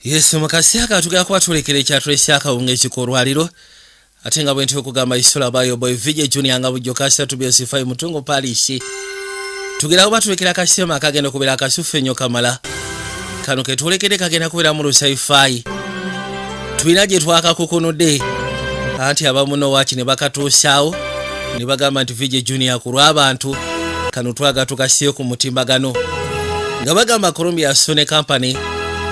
Yes, mukasiaka tugera kuba tulekera ekyatulesya akawunga ekikolwaliro ate nga bwentyo okugamba isola bayo boy Vijay Junior nga bujjo kasa tubyesifai mutungo palisi tugera kuba tulekera akasema akagenda kubeera akasufu ennyo kamala kano ketulekere kagenda kubeera mu lusaifai tulina gye twakakukunudde anti abamuno waki ne bakatuusaawo ne bagamba nti Vijay Junior ku lw'abantu kano twaga tukasiyo ku mutimbagano nga bagamba Columbia Sone Company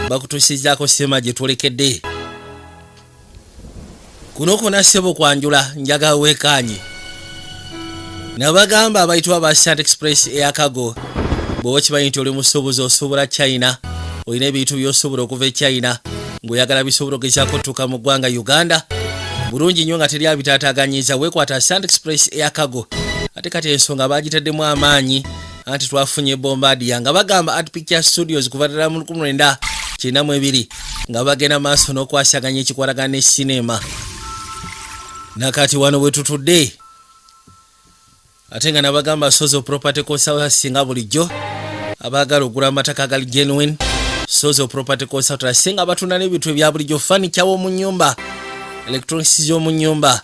bakutusizaako sema gye tulekedde kuno kona sebo kwanjula njaga wekanyi nabagamba abayitwa ba Sand Express eyakago bwo kimanyi nti oli musuubuzi osuubula China olina ebintu by'osuubula okuva e China ng'oyagala bisobola okugezaako tuka mu ggwanga Uganda bulungi nnyo nga teri abitaataaganyiza weekwata Sand Express eyakago ate kati ensonga baagitaddemu amaanyi anti twafunye bombardier nga bagamba Art Picture Studios kuva ddala mu 1992 nga bagenda maaso n'okwasaganya ekikwatagana ne sinema nakati wano bwe tutudde ate nga nabagamba Sozo Property Consultant singa bulijjo abaagala okugula amataka agali genuine Sozo Property Consultant singa batunda n'ebintu ebya bulijjo furniture w'omu nnyumba electronics z'omu nnyumba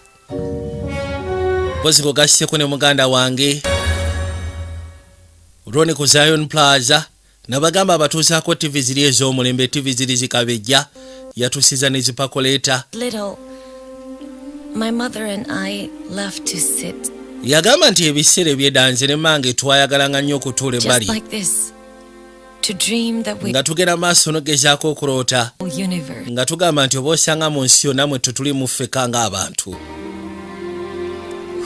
bozi gogaseko ne muganda wange Roni ku Zion Plaza nabagamba abatuusaako TV ziri ez'omulembe TV ziri zikabejja yatusiza ne zipakoleta My mother and I left to sit. Yagamba nti ebiseera ebyedanze ne mange twayagalanga nnyo okutuula ebbali Just like this. To dream that we nga tugenda maaso n'ogezaako okuloota universe. nga tugamba nti oba osanga mu nsi yonna mwe tutuli muffeka ng'abantu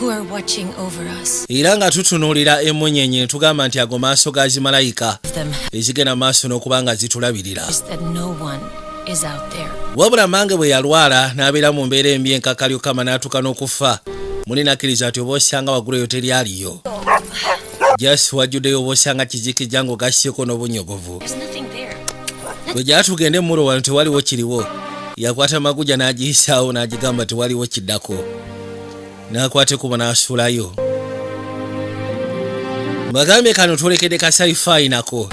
Who are watching over us. era nga tutunuulira emunyenye ne tugamba nti ago maaso ga zimalayika ezigenda maaso n'okuba nga zitulabirira That no one is out there. wabula mange bwe yalwala n'abeera mu mbeera embi enkakalyo kama n'atuuka n'okufa muli nakkiriza nti oba osanga waggulu eyo teri aliyo jasi wajjuddeyo oba osanga kizikijja ng'ogasseko n'obunyogovu bwe gyala tugende mulo wano tewaliwo kiriwo yakwata maguja n'agiyisaawo n'agigamba tewaliwo kiddako n'akwate kuba n'asuulayo bagambye kano twolekedde kasaifayi nako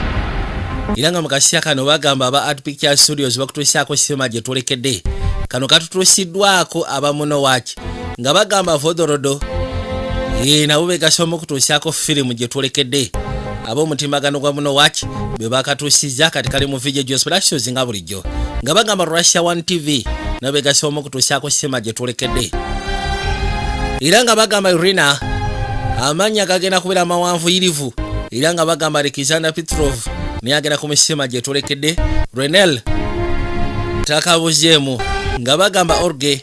era nga mu kaseera kano bagamba aba Art Picture Studios bakutuusaako sema gye twolekedde kano katutuusiddwako abamuno waki nga bagamba vodorodo nabo begasoma okutuusaako firimu gye twolekedde ab'omutimbagano gwa muno waki be bakatuusiza kati kali mu Vijay Junior Productions nga bulijjo nga bagamba Russia 1 TV nabo begasoma okutuusaako sema gye twolekedde era nga bagamba Irina amanya gagenda kubeera mawanvuyirivu era nga bagamba Alexander Petrov naye agenda kumusema gye tulekedde Renel takabuzeemu nga bagamba Orge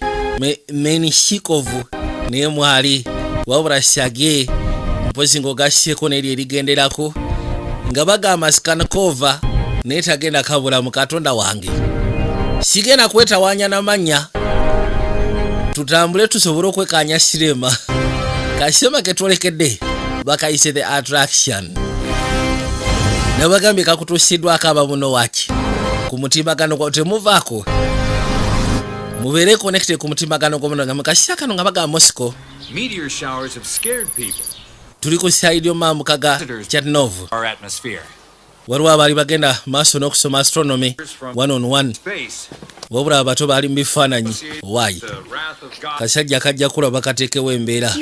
Menishikovu naye mwali wabula Shage mpozi ng'ogasseko n'eri erigenderako nga bagamba Skanakova naye tagenda kabula mu Katonda wange sigenda kwetawaanya n'amannya tutambule tusobole okwekanya sirema kasema ke twolekedde bakayise the attraction nabagambye kakutuusiddwako abamuno waki ku mutimbagano gwa temuvaako mubeere connected ku mutimbagano gwa muno nga mukasiya kano nga bagamba Moscow meteor showers have scared people tuli ku saidi y'omambuka Chernov waliwo abaali bagenda maaso n'okusoma astronomy 1-on-1 wabula abato baali mu bifaananyi waayi kasajja kajja kulaba kateekewo embeera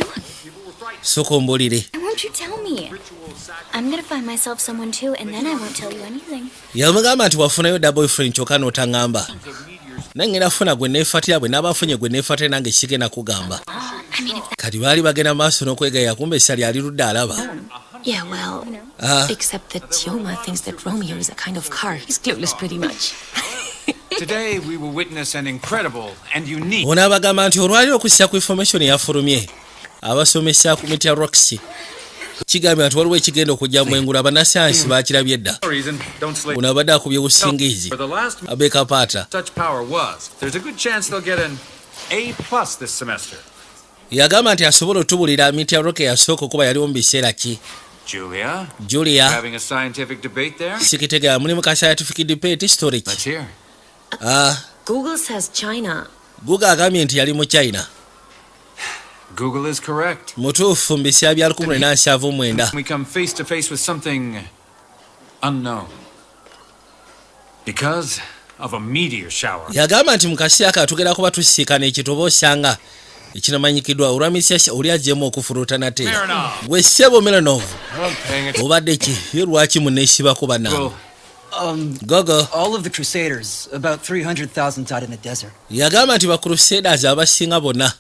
sokombulire I'm gonna find myself someone too, and then I won't tell you anything. yamugamba nti wafunayo da boyfriend kyokka n'otaŋŋamba nange nafuna gwe neefatira bwe n'abafunye gwe neefatire nange kigenda kugamba kati baali bagenda maaso n'okwegaya kumbe essali ali ludde alaba Yeah, well, except that Yoma thinks that Romeo is a kind of car. He's clueless pretty much. Today we will witness an incredible and unique ono abagamba nti olwaliro okussa ku information eyafulumye abasomesa ku Meteor Rocks kigambye nti waliwo ekigenda okujja mu engula abannasayansi baakirabye edda ono abadde akubye busingizi abekapaata yagamba nti asobola otubulira Meteor Rock eyasooka okuba yaliwo mu biseera ki Julia sikitegeera mulimu ka scientific debate story ki Google says China. Google agambye nti yali mu China Google is correct. mutuufu mu biseera bya 1979 We come face to face with something unknown. Because of a meteor shower. Yagamba nti mukasi akatugera kuba tusiikana ekitobo osanga ekinamanyikiddwa olwamisya oli agyemu okufuruuta nate gwe ssebo Milanov obadde ki ye lwaki muneesibako bannange Gogo. All of the Crusaders, about 300,000 died in the desert. Yagamba nti ba Crusaders abasinga bonna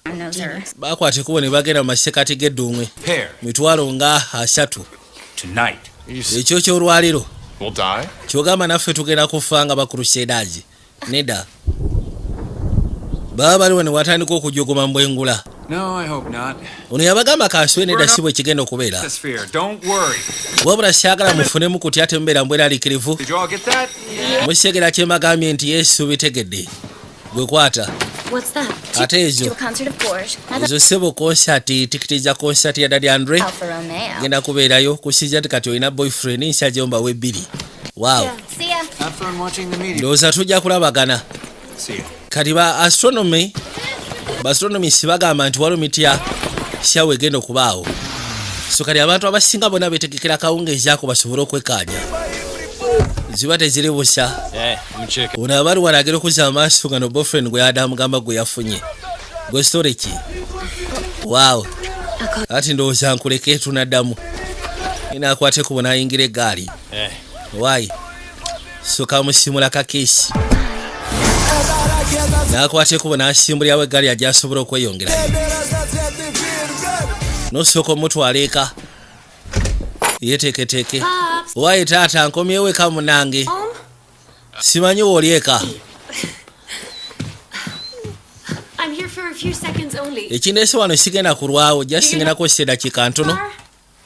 bakwata ekkubo ne bagenda mu masekati g'eddumwe mitwalo nga 3 Tonight. ekyo ky'olwaliro We'll die? kyogamba naffe tugenda kufa nga ba Crusaders nedda baba baliwo ne watandika okujogoma mbwengula. No, I hope not. Ono yabagamba kaaswe nedda si bwe kigenda okubeera Don't worry. wabula syagala mufunemu kuti ate mubeera mbweraliikirivu Did you all get that? musegera kye mbagambye nti yesu bitegedde gwe kwata What's that? ate To ezo a concert of course. ezo ssebo konsati tikiti za konsati ya Daddy Andre Alfa Romeo. genda kubeerayo kusinza ti kati olina boyfriend nsya gyomba we 2 wow See ya. Have fun watching the meteor. ndowooza tujja kulabagana See ya. kati ba astronomy sibagamba nti waliwo mitya syawo egenda okubaawo so kati abantu abasinga bonna beetegekera kawungeezi ako basobole okwekaanya ziba teziri busa ono abali walagira okuzza amaaso gano boyfriend gwe yadamugamba gwe yafunye gwe story ki waawo ati ndowooza nkuleke tunaddamu inaakwate kubo nayingira eggaali waayi soka musimula kakeesi nakwate kubo nasimbulirawo eggaali ajasobola okweyongera nosooka omutwala eka yeteeketeeke waayi taata nkomyewo eka munange simanyi wooli eka I'm here for a few seconds only. ekindeese wano sigenda kulwawo jasingenako seddakiika ntono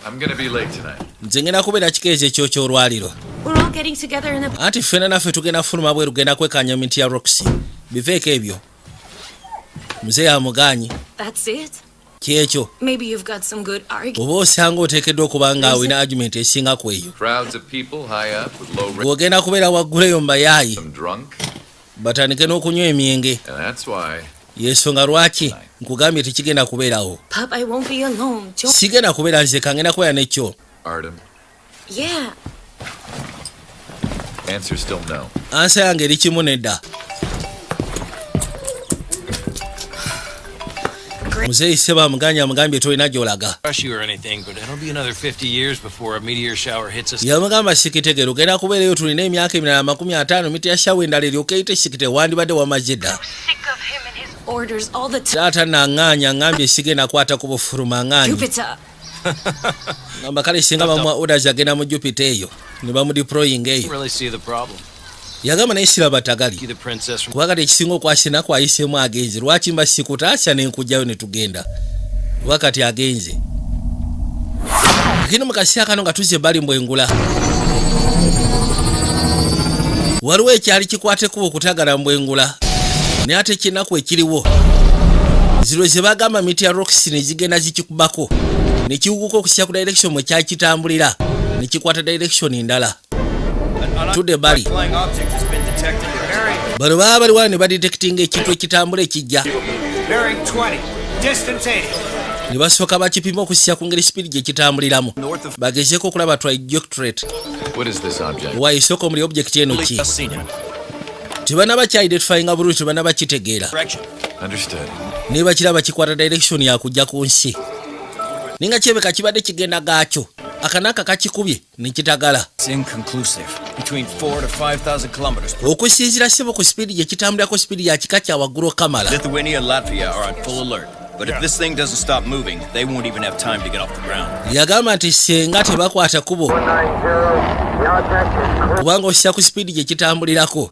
I'm gonna be late tonight. nze ngenda kubeera kikeezi ekyo ky'olwaliro We're all getting together in the... anti ffena naffe tugenda fuluma bweru genda kwekanya miti ya roxy biveeko ebyo muzeeyi amugaanyi That's it? kyekyo Maybe you've got some good arguments. oba osanga oteekeddwa okuba nga awina argument esinga ku eyo Crowds of people high up with low rates. bw'ogenda kubeera waggulu eyo mbayaayi I'm drunk, batandike n'okunywa emyenge and that's why yensonga lwaki nkugambye tekigenda kubeerawo Pup, I won't be alone. sigenda kubeera nze kangenda kubeera nekyo Artem. Yeah. Answer still no. ansa yange eri kimu nedda muzeeyi seba amuganya amugambye tolina gy'olaga Rush you or anything, but it'll be another 50 years before a meteor shower hits us. yamugamba sikitegere ogenda kubeerayo tulina emyaka 250 miti ya shawo endala eryoka eyite sikite wandibadde wamaze dda Orders all the time. taata naŋŋaanya ŋŋambye sigenda kwata ku bufuluma ŋŋaanyi Jupiter. ngamba kale singa bamuwa orders agenda mu jupiter eyo ne bamudeploying I eyo don't really see the problem. yagamba naye siraba tagali The princess from kuba kati ekisinga okwasina kwayiseemu agenze lwaki mba sikutaasya nenkujjayo ne tugenda kuba kati agenze lakini mu kaseera kano nga tuzze ebbali mbwengula waliwo ekyali kikwate kuba okutagala mbwengula naye ate ekyennaku ekiriwo zirwe ze bagamba miti ya roxy ne zigenda zikikubako ne kiwuguka okusya ku direction mwe kyali kitambulira ne kikwata direction endala tudde ebbali bano baba bali wano ne badetectinga ekintu ekitambula ekijja Bearing 20. Distance 80. ne basooka bakipima okusya ku ngeri speed gye kitambuliramu bagezeeko okulaba trajectorate What is this object? waayisooka omuli object eno ki just seen it. tebanaba kyidentifyinga bulungi tebanaba kitegeera Direction. Understood. naye bakiraba kikwata direction yakujja ku nsi ninga kyebeka kibadde kigenda gaakyo akanaka kakikubye nekitagala It's inconclusive. Between 4 to 5,000 kilometers. okusinziira sebo ku speed gye kitambulirako speed ya kika kya waggulu okamala Lithuania and Latvia are on full alert. But if this thing doesn't stop moving, they won't even have time to get off the ground. yagamba nti senga tebakwata kubo kubanga osya ku speed gye kitambulirako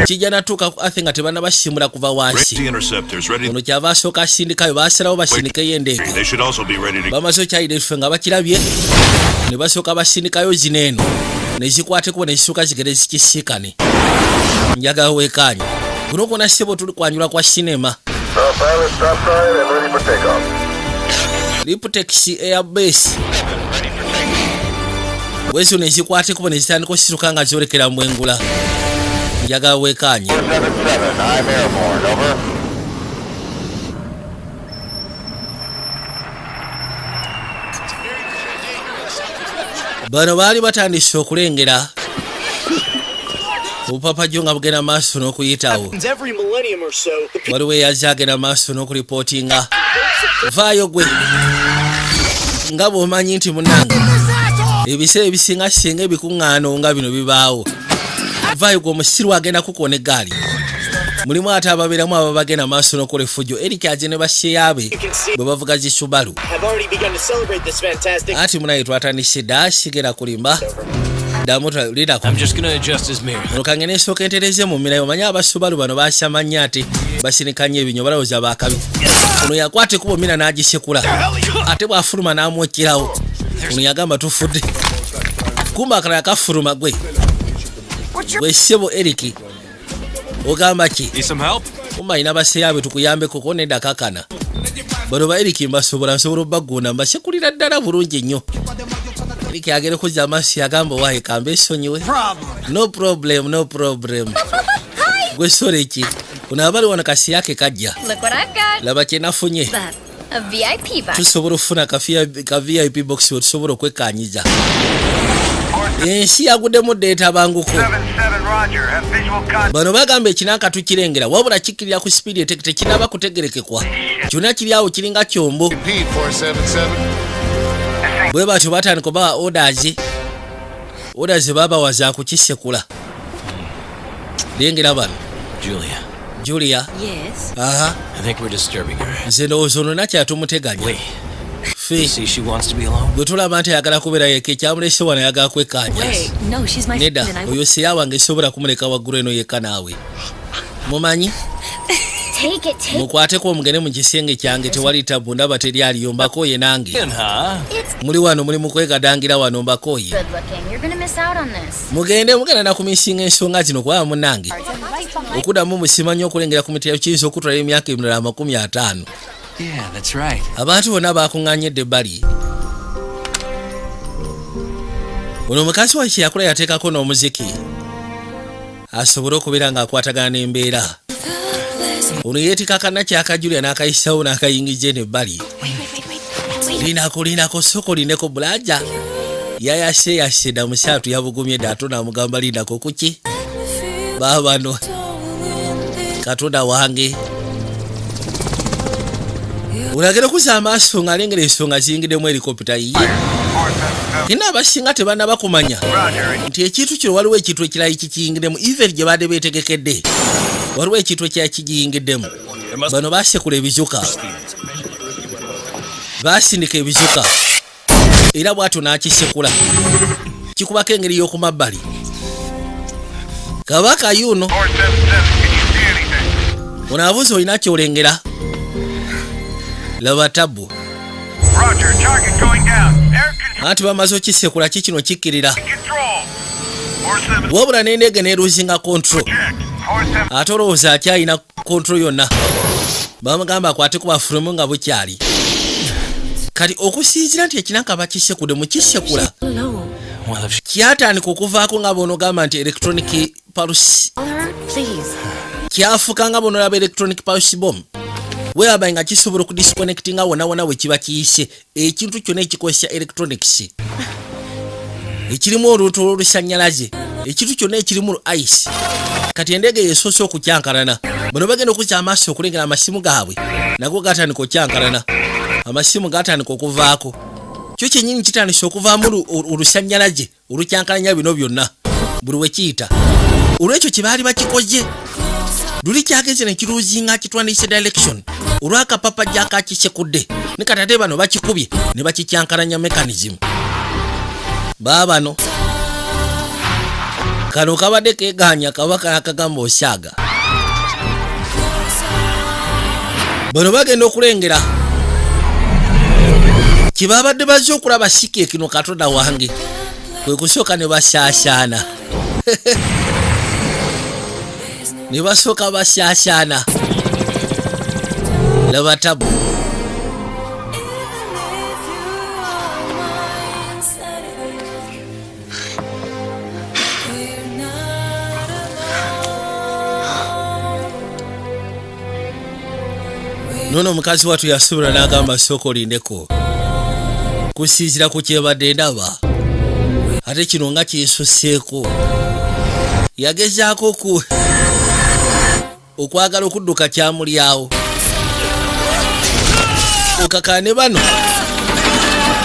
kijja natuuka ku athe nga tebanabasimbula kuva wansi Interceptors ready. ono kyava asooka asindikayo basalawo basindikeyo endeege They should also be ready to. bamaze okyayida ffe nga bakirabye ne basooka basindikayo zino eno ne zikwate kubo ne zisooka zigere zikisiikane njagala weekaanyi guno gwona ssebo tuli kwanjula kwa sinema Liputex Airbase bwezo ne zikwate kubo ne zitandika osituka nga zolekera mbwengula njagala weekaanyi bano baali batandise okulengera Upapa jonga bugena maaso n'okuyitawo. Waliwo eyazze agenda maaso n'okuripotinga. Vaayo gwe. Nga bw'omanyi nti munnange ebiseera ebisinga singa ebikuŋŋaano nga bino bibaawo. Vaayo gwe omusiru agenda kukoona eggaali. Mulimu ate ababeeramu ababagenda maaso n'okola effujjo. Eric aje ne basseyabe bwe bavuga zi Subaru. Ati munaye twatandise dda sigera kulimba. I'm just gonna adjust his mirror. Olukangene esooka entereze mu mmira omanyi abasubalu bano basamanya ate basinikanye ebinyo balowooza bakabi. Ono yakwata ekubo mmira n'agisekula ate bw'afuluma n'amwekirawo. Ono yagamba tufudde. Kumba akalala kafuluma gwe. Gwe ssebo Eric. Ogamba ki? Kumba alina basseyabe tukuyambeko ko nedda kakana. Bano ba Eric mbasobola nsobola obbagunda mbasekulira ddala bulungi ennyo. Eric agere kuzza amaaso yagamba waaye kambe esonyiwe. No problem. Gwe sore ki? Kuna abali wana kasi yake kajja. Laba kye nafunye. A VIP box. Tusobola ofuna ka VIP box tusobola okwekanyiza. Ensi yaguddemu ddeeta banguko. Bano bagamba ekinanka tukirengera wabula kikirira ku speed tekinaba kutegerekekwa. Kyonna kiri awo kiringa kyombo. Bwe batyo batandika bawa orders babawaza kukisekula. Lengera bano. Julia. Yes. Aha. I think we're disturbing her. Nze ndowooza ono nakya tumuteganya. See, she wants to be alone. Gwe tulaba nti ayagala kubeera yekka ekyamulese wano ayagala kwekkaanya. No, she's my Nedda friend and oyo seya wange esobola kumuleka waggulu eno yekka naawe. Mumanyi? Take it. Mukwateko omugende mu kisenge kyange tewali tabu ndaba teri aliyo mbakooye nange. Muli wano muli mu kwegadangira wano mbakooye. Good looking. You're gonna miss out on this. Mugenda na kumisinga ensonga zino kuba munnange. Okuddamu musimanyi okulengera ku mitya kiyinza okutwala emyaka emirala 50. Yeah, that's right. Abantu bonna bakuŋŋaanyedde ebbali. Ono mukazi wa kye yakola yateekako n'omuziki asobole okubeera ng'akwatagana n'embeera. Ono yeetika kannakyaka Julia n'akayisawo n'akayingiza n'ebbali. Linako soko lineko bulaja. Yayase dda musaatu yabugumye dda ate n'amugamba linako kuki? Baabano Katonda wange. Ulagera kuza amaaso ng'alengera ensonga ziyingiddemu helikopita ye. Kina abasinga tebanaba kumanya nti ekintu kino waliwo ekintu ekirala kikiyingiddemu even gye badde beetegekedde. Waliwo ekintu ekirala kigiyingiddemu. Bano baasekula ebizuka. Baasindika ebizuka. Era bw'atyo n'akisekula. Kikubako engeri y'oku mabbali. Kabaka yuno. Ono abuuza olina ky'olengera. Laba tabu. Anti bamaze okisekula kikino kikkirira. Wabula n'endege n'eruzinga control. Ate olowooza akyalina control yonna. Bamugamba akwate ku bafulumu nga bukyali. Kati okusinziira nti ekinanka bakisekudde mu kisekula. Kyatandika okuvaako nga boonogamba nti electronic pulse. Kyafuuka nga boonolaba electronic pulse bomb. Whereby nga kisobola okudisconnectinga wona we kiba kiyise ekintu kyonna ekikozesa electronics. Ekirimu oluntu olw'olusannyalaze. Ekintu kyonna ekirimu ice. Kati endege yeesoose okukyankalana. Bano bagenda okuzza amaaso okulengera amasimu gaabwe. Nago gatandika okyankalana. Amasimu gatandika okuvaako. Kyo kyennyini kitandise okuvaamu olusannyalaze olukyankalanya bino byonna. Buli we kiyita. Olw'ekyo kye baali bakikoze. Luli kyageze ne kiruzinga kitwandise direction. Olw'akapapa gy'akakisekudde. Ne kati ate bano bakikubye ne bakikyankalanya mechanism. Baabano. Kano kabadde keeganya kabaka akagamba osyaga. Bano bagenda okulengera. Kye babadde bazze okulaba sike kino Katonda wange. Kwe kusooka ne basaasaana. Ne basooka basaasaana. Laba tabu. Nono mukazi watu yasubira n'agamba soko lindeko. Kusinziira ku kyebadde ndaba. Ate kino nga kyesuseeko. yagezaako okwagala okudduka kyamulyawo okakane bano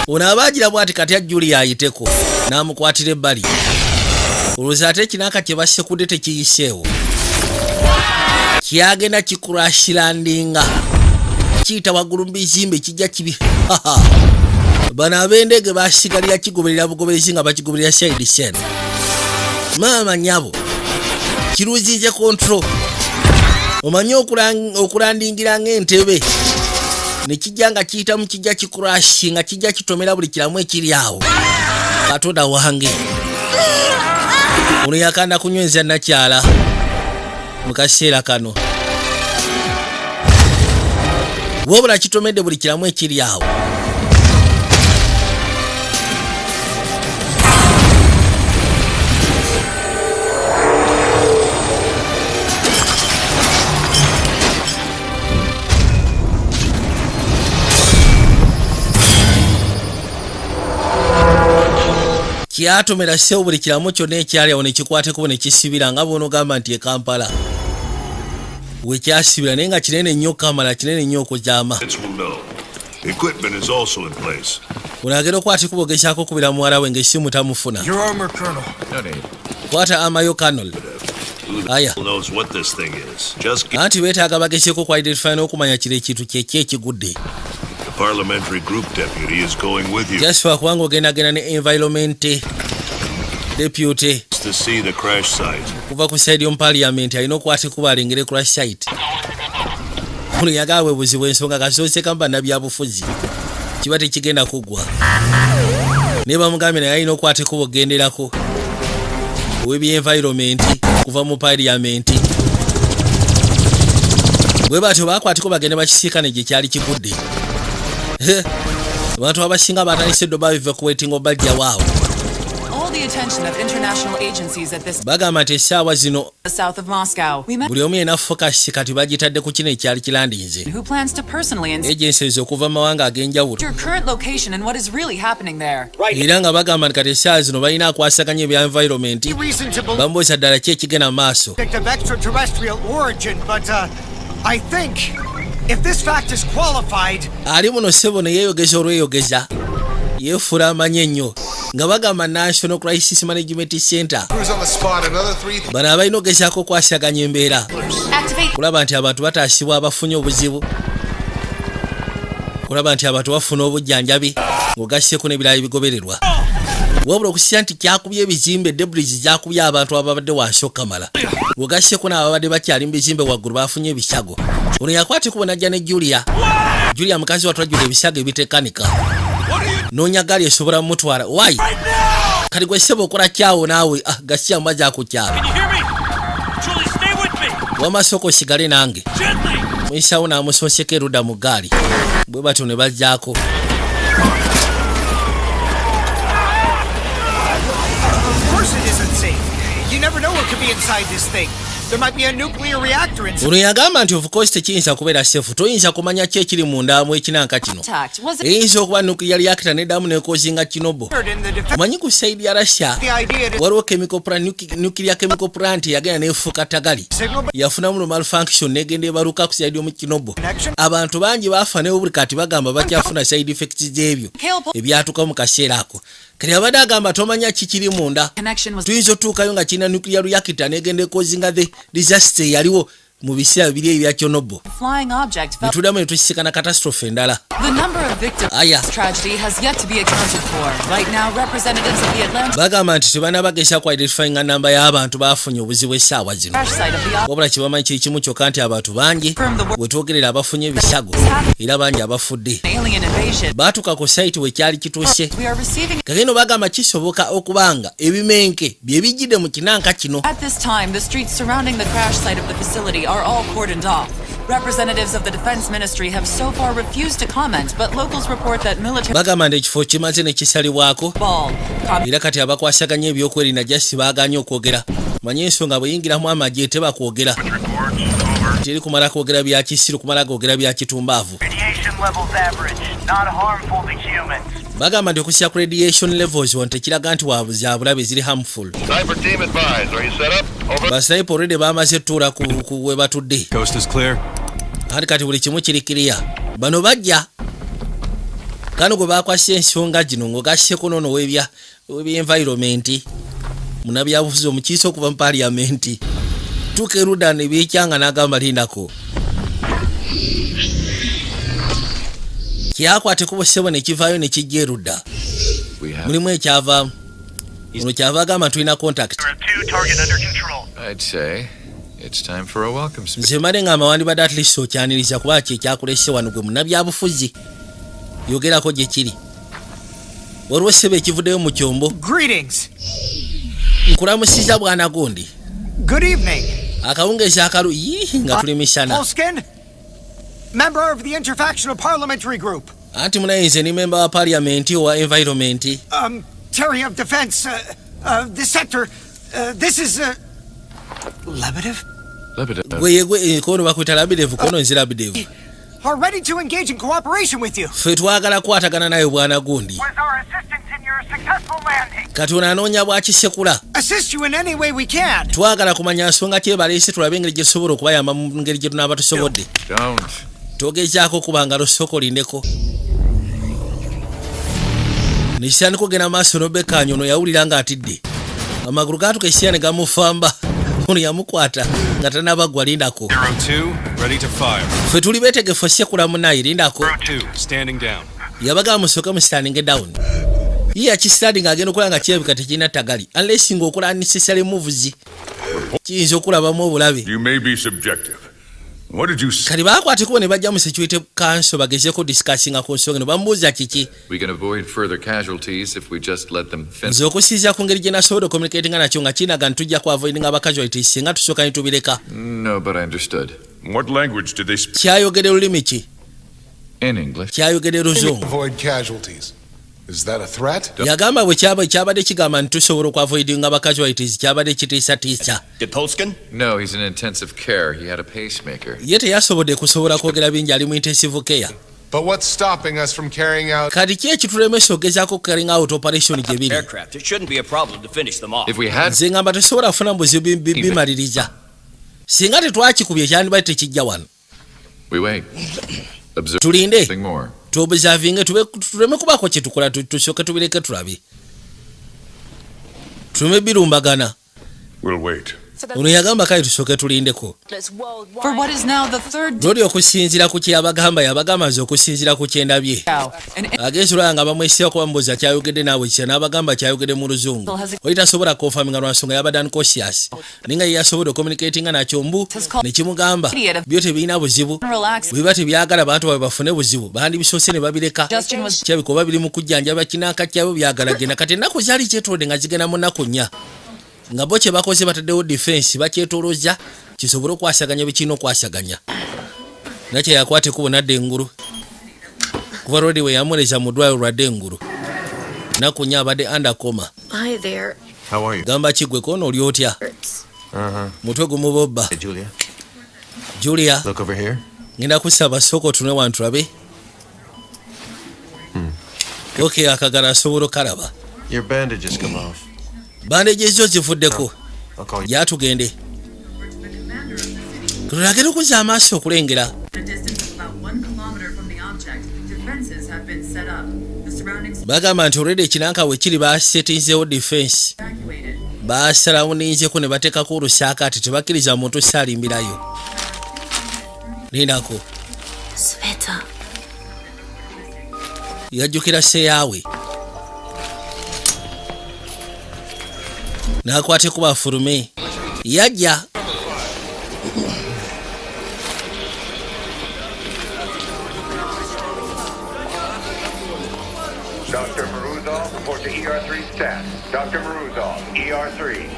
ono abaagira bwati kati ajjuli ayiteko n'amukwatira ebbali olwoza ate kinaka kye basekudde tekiyiseewo kyagenda kikurashilandinga kiyita waggulu mu bizimbe kijja kibi bano ab'endege basigalira kigoberera bugobezi nga bakigoberera side sen maama nyabo kiruzize control omanyi okulandingira ng'entebe ne kijja nga kiyita mu kijja kikurashi nga kijja kitomera buli kiramu ekiri awo katonda wange ono yakanda kunyweza nakyala mu kaseera kano wabula kitomedde buli kiramu ekiri awo kyatomera sewo buli kiramu kyonna ekyali awo ne kikwateko ne kisibira nga bw'onogamba nti e Kampala wekyasibira naye nga kinene nnyo kamala kinene nnyo okuzaama onagera okwati kubogezaako okubira muwala we ng'essimu tamufuna kwata amayo Colonel aya anti beetaaga bagezeeko ku identify n'okumanya kiri ekintu kyeki ekigudde jasfa kubanga ogendagenda ne environment deputy kuva ku side y'omu parliament alina okwate kuba alengere crash site ono yagala bwebuzibu ensonga kasoose kamba nabyabufuzi kiba tekigenda kuggwa naye bamugambye naye alina okwate kuba ogenderako ow'ebyenvironment kuva mu parliament bwe batyo bakwateko bagende bakisiikane gye kyali kigudde abantu abasinga batandise ddo babive ku waitingo bajja waawo bagamba nti essaawa zino buli omu yena focus kati bagitadde ku kino ekyali kilandinze agencies okuva mawanga ag'enjawulo era nga bagamba nti kati essaawa zino balina akwasaganya ebya environment bambuuza ddala ki ekigenda mu maaso ali muno ssebo ne yeeyogeza olweyogeza yeefuula amanyi ennyo nga bagamba National Crisis Management Center bano abalina ogezaako okwasaganya embeera kulaba nti abantu bataasibwa abafunye obuzibu kulaba nti abantu bafuna obujjanjabi ng'ogasseko n'ebirala bigobererwa wabula okusira nti kyakubye ebizimbe debris zakubye abantu ababadde wansi okamala ng'ogasseko n'ababadde bakyali mu bizimbe waggulu bafunye ebisago ono yakwate kubo najja ne Julia mukazi watwajjula ebisago ebitekanika n'onyagali esobola mumutwala wayi kati gwe ssebo okola kyawo naawe gasiya mbazi akukyalo wamasoko osigale nange muyisawo n'amusooseko erudda mu gaali bwe batyo ne bajjaako ono yagamba nti of course tekiyinza kubeera sefu toyinza kumanya ki ekiri mundaamu ekinanka kino eyinza okuba nuclear reactor neddamu nekozinga kinobo omanyi ku saidi ya Russia waliwo nuclear chemical plant yagenda nefuuka tagali yafunamu no malfunction negenda ebaluka ku saidi y'omu kinobo abantu bangi baafa ne buli kati bagamba bakyafuna side effects z'ebyo ebyatuuka mu kaseera ako kati abadde agamba tomanya kikiri munda tuyinza otuukayo nga kirina nuclear reactor negenda ekozinga the disaster yaliwo mu biseera bibiri ebya Chernobyl netuddamu ne tukisikana catastrophe endala aya bagamba nti tebaana bagesa ku identifyinga namba y'abantu baafunye obuzibu essaawa zino wabula kyebamanyi kiri kimu kyokka nti abantu bangi bwe twogerera abafunye ebisago era bangi abafudde baatuuka ku site wekyali kituuse kagendo bagamba kisoboka okubanga ebimenke bye bijjidde mu kinanka kino are all cordoned off. Representatives of the Defense Ministry have so far refused to comment, but locals report that military bagamba nti ekifo kimaze ne kisalibwako era kati abakwasaganya ebyokwerinda jasi baaganye okwogera manye ensonga bweyingiramu amagye tebakwogera teri kumala kwogera bya kisiru kumala kwogera bya kitumbaavu bagamba nti okusira ku radiation levels wonte kiraga nti waabuzabulabe ziri harmful. Cyber team advised. Are you set up? basnipe already bamaze tuula ku we batudde. Coast is clear. Ati kati buli kimu kiri kiriya. Bano bajja. Kano gwe bakwasya ensonga gino ng'ogasseko n'ono w'environment. Munabyabufuzi omukiise okuva mu parliament. Tuuka erudda ne byekyanga n'agamba lindako. Kyakwate kubo ssebo ne kivaayo ne kijja erudda. Mulimu ekyavaamu. Ono kyava agamba tulina contact. I'd say it's time for a welcome speech. Nze male ngamba wandibadde at least okyaniriza kuba kyekyakulese wano gwe munabyabufuzi. Yogerako gye kiri. Waliwo ssebo ekivuddeyo mu kyombo. Greetings. Nkulamusiza bwana gundi. Good evening. Akawungeezi akalu nga tuli misana. Holskin, member of the Interfactional Parliamentary Group. Anti munayinze ni member wa parliament owa environment. Terry of Defense, this sector, this is, Lebedev? Gwe kono bakwita Labidevu, kono nzi Labidevu. Are ready to engage in cooperation with you. Ffe twagala kwatagana naye bwana gundi. With our assistance in your successful landing. Kati onanoonya bwakisekula. Assist you in any way we can. Twagala kumanya nsonga ki ebaleese tulabe engeri gye tusobola okubayamba mu ngeri gye tunaaba tusobodde. Togezaako kubanga lusoko lindeko. Nisani kugenda maaso n'obekkaanya ono yawulira ng'atidde. Amagulu gaatuka essira ne gamufamba. Ono yamukwata nga tanabagwa lindako. 02, ready to fire. Ffe tuli beetegefu sekula munnaye lindako. 02, standing down. Yabaga musooke mu standing down. Ye akistanding agenda okukola nga kirabika tekirina ttagali. Unless ng'okola unnecessary moves. Kiyinza okulabamu obulabe. You may be subjective. What did you say? Kali baakwateko ne bajja mu security council bagezeeko discussinga ku nsonga eno bamubuuza kiki. We can avoid further casualties if we just let them finish. Nze okusinziira ku ngeri gye nasobola communicatinga nakyo nga kinaga ntujja ku avoidinga aba casualties singa tusooka ne tubireka. No, but I understood. What language did they speak? Kyayogere lulimi ki? In English. Kyayogere Luzungu. Avoid casualties. Is that a threat? Yagamba bwe kyabadde kigamba nti tusobola okuavoidinga aba casualties kyabadde kitiisatiisa. Did Polskin? No, he's in intensive care. He had a pacemaker. Ye teyasobodde kusobola kwogera bingi ali mu intensive care. But what's stopping us from carrying out... Kati ki ekitulemesa ogezaako carrying out operation gye biri? Aircraft. It shouldn't be a problem to finish them off. If we had... Nze ngamba tesobola kufuna mbuzi bimaliriza. Singa tetwakikubye kyandibadde tekijja wano. We wait. Observe. Tulinde. Nothing more. Tuobservinge tuleme kubaako kye tukola tusooke tubireke tulabe. Tuleme birumbagana. We'll wait. Ono yagamba kale tusooke tulindeko. For what is now the third Lodi okusinziira ku yabagamba nze okusinziira ku kyendabye. Agenzi olwala nga bamwesirako bamubuuza kyayogedde naawe kisa n'abagamba kyayogedde mu Luzungu. Oli tasobola konfaminga lwansonga yabadde unconscious. Ninga ye yasobola communicatinga nakyo mbu ne kimugamba byo tebirina buzibu. Bwe tebyagala bantu baabwe bafune buzibu bandibisoose ne babireka. Kyabiko babiri mu kujjanjaba kinaaka kyabwe byagala genda kati ennaku zaali kyetolodde nga zigenda mu nnaku nnya. Nga bo kye bakoze bataddewo defense bakyetolozza kisobole okwasaganya bikina okwasaganya. Nakyo yakwate kubo nadde engulu. Kuva Rodi we yamuleza mu ddwaliro lwadde engulu. Nnaku nnya abadde undercoma. Hi there. How are you? Gamba kigwe kono oli otya? Mutwe gumubobba. Hey, Julia. Julia. Look over here. Ngenda kusaba soko tune wantu labe. Okay, akagala asobola okalaba. Your bandages come off. Bandage zo zivuddeko. Ya tugende. Tulagera okuza amaaso okulengera. Bagamba nti already ekinanka we kiri basetinzeewo defense. Basalawuninzeko ne bateekako olusaakaati tebakkiriza muntu saalimbirayo. Lindako. Sveta. Yajjukira seyaawe. Nakwate kuba furume. Yajja. Dr. Maruzov, report to ER3 staff. Dr. Maruzov, ER3.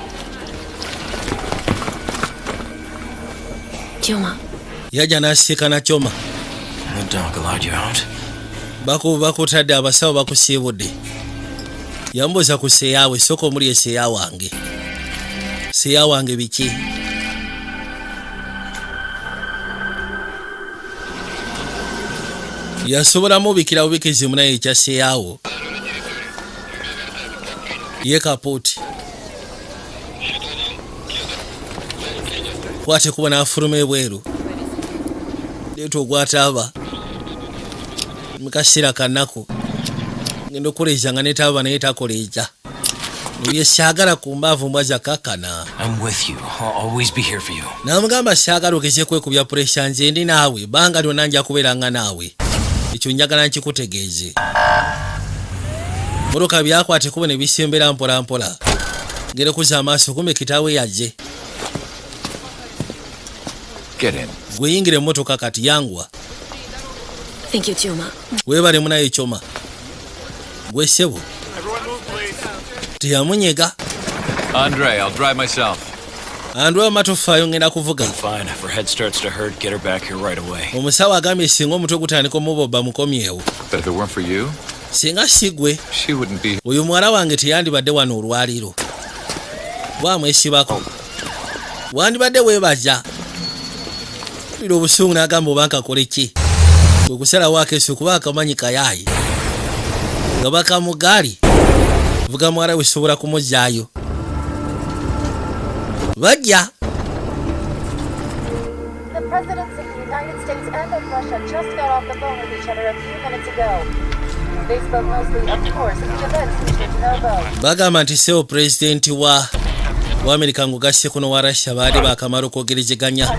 Choma. Yajja n'asiika na Choma. Bakutadde abasawo bakusiibudde. Yambuuza ku seyaawe soko omuli eseya wange. Seya wange biki? Yasobola mubikira bubikizi munaye ekya seyaawo. Ye kapooti. kwate kuba n'afuluma ebweru leeta ogwataaba mukasira kanaku ngendo koleja nga netaaba naye takoleja niye syagala ku mbaavu mbwaza kakana. I'm with you. I'll always be here for you. Namugamba syagala okeze kwekubya pressure nze ndi naawe banga lyonna nja kubeeranga naawe ekyo njagala nkikutegeeze. Muruka byakwate kuba ne bisembera mpola mpola ngere kuza amaaso kumbe kitaawe yajje. Get in. Gwe yingire mmotoka kati yangwa. Thank you, Choma. Weebale munaye Choma. Gwe sebo. Tiyamunyega. Andre, I'll drive myself. Andwa matofaayo ngenda kuvuga. Fine. If her head starts to hurt, get her back here right away. Omusawo agambye singa omutwe gutandika omuboba mukomyewo. But if it weren't for you, singa sigwe, she wouldn't be. Oyo mwala wange teyandibadde wano olwaliro. Bwamwesibako. Wandibadde weebaza. Biro obusungu n'agamba obanka kole ki. Gwe kusalawo akeeso kuba akamanyi kayaayi. Nga baka mu gaali. Vuga mwala we sobola kumuzaayo. Bajja. The presidents of the United States and of Russia just got off the phone with each other a few minutes ago. They spoke mostly, of course, of the events in Chernobyl. Bagamba nti seo president wa Amerika ngugase kuno wa Russia baali bakamala okwogerezeganya.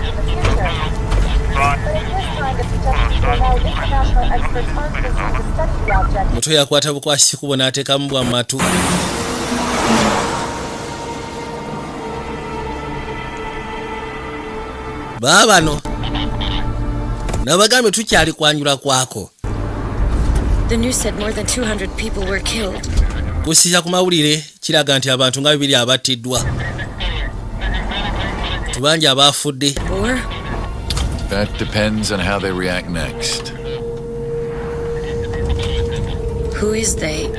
Muto yakwata bukwasi kubo n'ateekamu bwa matu. Baabano nabagambe tukyali kwanyula kwako. The news said more than 200 people were killed. Kusija ku mawulire kiraga nti abantu nga 200 abattiddwa. Tubanje abaafudde. That depends on how they react next. Who is they?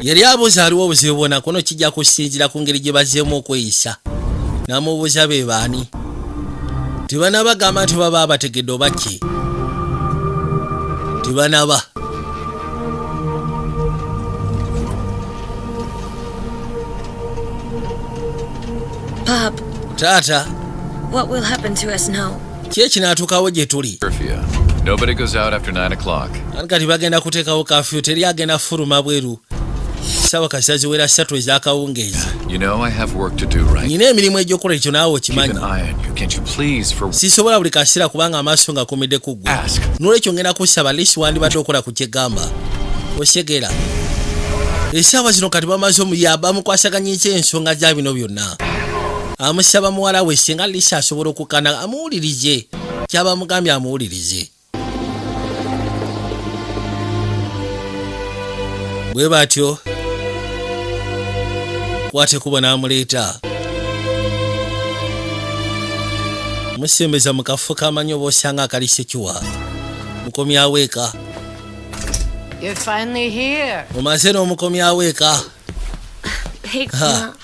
Yeri abuuza aliwo obuzibu bwonna kuno kijja kusinziira ku ngeri gye bazzeemu okweyisa. N'amubuuza be baani. Tibanabagamba nti baba abategedde oba ki. Tibanaba. Pop. Tata. What will happen to us now? Kye kinaatuukawo gye tuli. Nobody goes out after 9 o'clock. Kati bagenda kuteekawo kafyu teri agenda fuluma bweru. Sawa kasa ziwera 3 ez'akawungeezi. You know I have work to do right. Nina emirimu egy'okukola ekyo naawe okimanyi. Can't you please for... Sisobola buli kaseera kubanga amaaso nga kumidde ku ggwe. N'olwekyo ngenda kusaba lisi wandibadde okola ku kyegamba. Osyegera. Essaawa zino kati bamaze omuyamba amukwasaganyisa ensonga za bino byonna. Amusaba muwala we singa lisi asobola okukana amuwulirize. Kyaba mugambye amuwulirize. Bwe batyo kwate kuba n'amuleeta. Musembeza mu kafo k'amanyi oba osanga akalise kiwa. Mukomyawo eka. You're finally here. Omaze n'omukomyawo eka.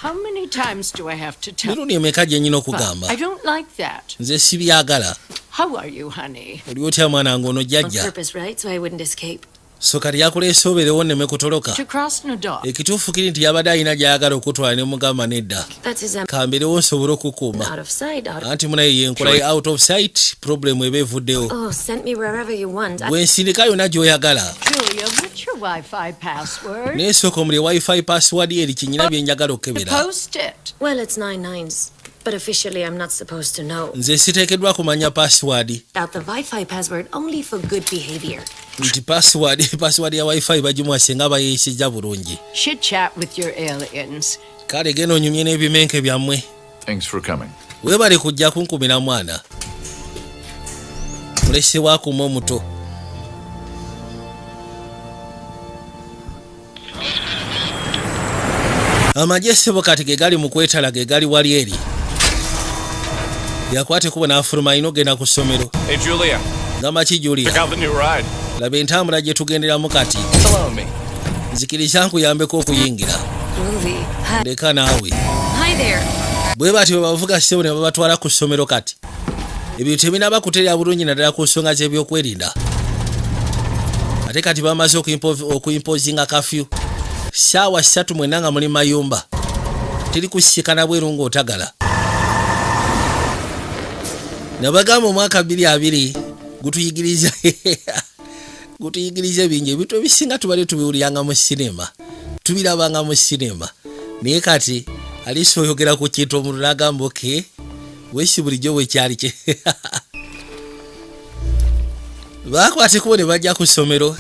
How many times do I have to tell you? Mirundi emeka gye nnyina okugamba. I don't like that. Nze sibyagala. How are you, honey? Oli otya mwana ngono jjajja. On purpose, right? So I wouldn't escape. So kati yakuleese obeerewo nneme kutoloka. To cross Nodar. Ekituufu kiri nti yabadde alina gy'ayagala okutwala ne mugamba nedda. Kamberewo nsobole okukuuma. Anti munaye yenkola ye out of sight problem eba evuddewo. Oh, send me wherever you want. Bwe nsindika yonna gy'oyagala. Julia, what's your Wi-Fi password? N'esooka omuli Wi-Fi password eri kinyina bye njagala okukebera. Post it. Well, it's 9 9s. But officially, I'm not supposed to know. Nze siteekeddwa kumanya password. Out the Wi-Fi password only for good behavior. Nti password ya Wi-Fi bagimuwase nga bayeeyisizza bulungi. Should chat with your aliens. Kale genda onyumye n'ebimenke byammwe. Thanks for coming. Weebale kujja kunkumira mwana. Mulesebwa akuma omuto. Amagye ssebo kati ge gali mu kwetala ge gali wali eri. Yakwate kuba n'afuluma alina ogenda ku ssomero. Hey, Julia. Gamba ki Julia? Check out the new ride. Laba entambula gye tugenderamu kati. Follow me. Nzikiriza nkuyambeko okuyingira. Leka naawe. Hi there. Bwe bati bwe bavuga ssebo ne babatwala ku ssomero kati. Ebintu tebinaba kuterera bulungi naddala ku nsonga z'ebyokwerinda. Ate kati bamaze okuyimpozinga kafyu. Sawa 3 mwenna nga muli mayumba. Teri kusikana bweru ng'otagala. nabagamba omwaka 2020 gutuyigiriza bingi ebintu ebisinga tubadde tubiwuliranga mu sinema tubirabanga mu sinema naye kati aliso oyogera ku kintu omuntu n'agamba oke wesi bulijjo bwe kyali kye bakwate kubo ne bajja ku ssomero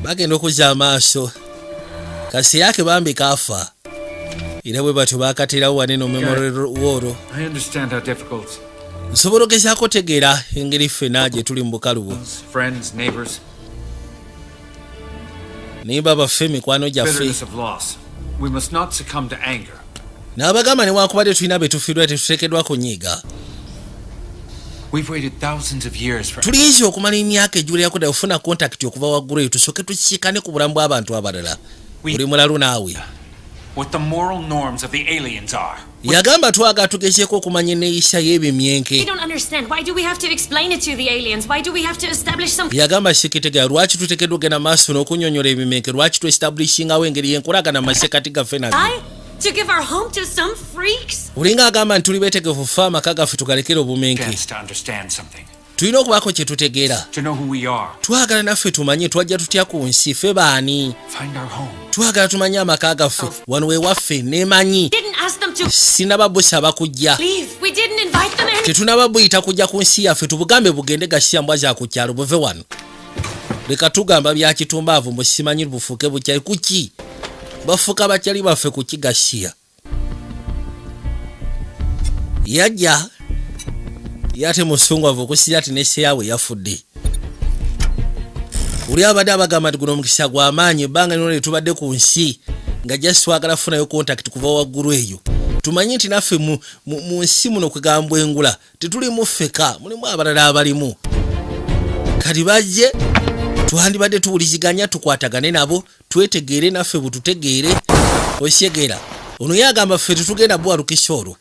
bagenda okuzza amaaso kasi yake bambi kafa era bwe batyo bakatirawo wane no memorial wall. Nsobola ogezaako tegeera engeri ffena gye tuli mu bukalubo nimba baffe mikwano gyaffe n'abagamba newankubadde tulina be tufiirwa tetuteekeddwa kunyiiga tulinza okumala emyaka egiwererako ddala ofuna kontakiti okuva waggulu eyo tusooke tukiikane ku bulamu bw'abantu abalala buli mulalu naawe yagamba twagala tugezeeko okumanya enneeyisa y'ebimyenke yagamba sikitegeera lwaki tuteekeddwa ogenda maaso n'okunyonyola ebimyenke lwaki tuestablishingawo engeri y'enkolagana mu maseekati gaffe nabyo olinga agamba nti tuli beetegefu ffe amaka gaffe tugalekera obumenke tulina okubaako kye tutegeera twagala naffe tumanye twajja tutya ku nsi ffe baani twagala tumanye amaka gaffe wano wewaffe neemanyi sinababbusa bakujja tetunababuyita kujja ku nsi yaffe tubugambe bugende gasya mbwa za ku kyalo buve wano leka tugamba bya kitumbaavu mbu simanyi bufuuke bukyali kuki bafuka bakyali baffe ku kigasiya yajja yate musungwavu okusira ati nesse yawe yafudde uli abadde abagamba nti guno omukisa gw'amaanyi ebbanga lino lyetubadde ku nsi nga just twagala funayo kontakiti kuva waggulu eyo tumanye nti naffe mu nsi muno kwegambwa engula tetulimu ffeka mulimu abalala abalimu kati bajje twandibadde tuwuliziganya tukwatagane nabo twetegeere naffe bututegeere osyegera ono yagamba ffe tetugenda bwalukisa olwo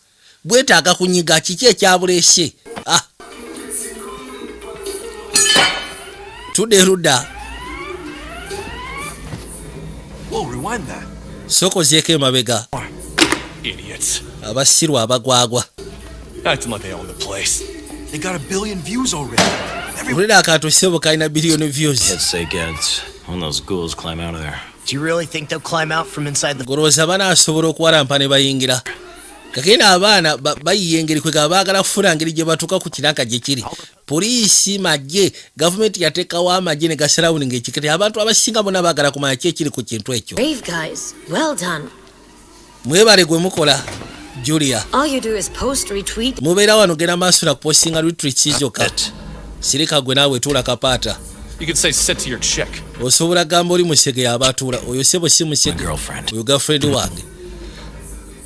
bwetaaga kunyiga kiki ekyabuleese tudde erudda sokozeeko emabega abasirwa abagwagwa ulira akantu sebo kalina billion views golowooza banaasobola okuwalampa ne bayingira kakenda abaana bayiye engeri kwega baagala kufuna ngeri gye batuuka ku kiranka gye kiri poliisi magye gavumenti yateekawo amagye ne gasarawuninga ekikete abantu abasinga bonna baagala kumanya ki ekiri ku kintu ekyo mwebale gwe mukola Julia mubeera wano genda maaso na kupostinga retweets zokka sirika gwe naawe tuula kapaata osobola gamba oli musege yabatuula oyo sebo si musege oyo girlfriend wange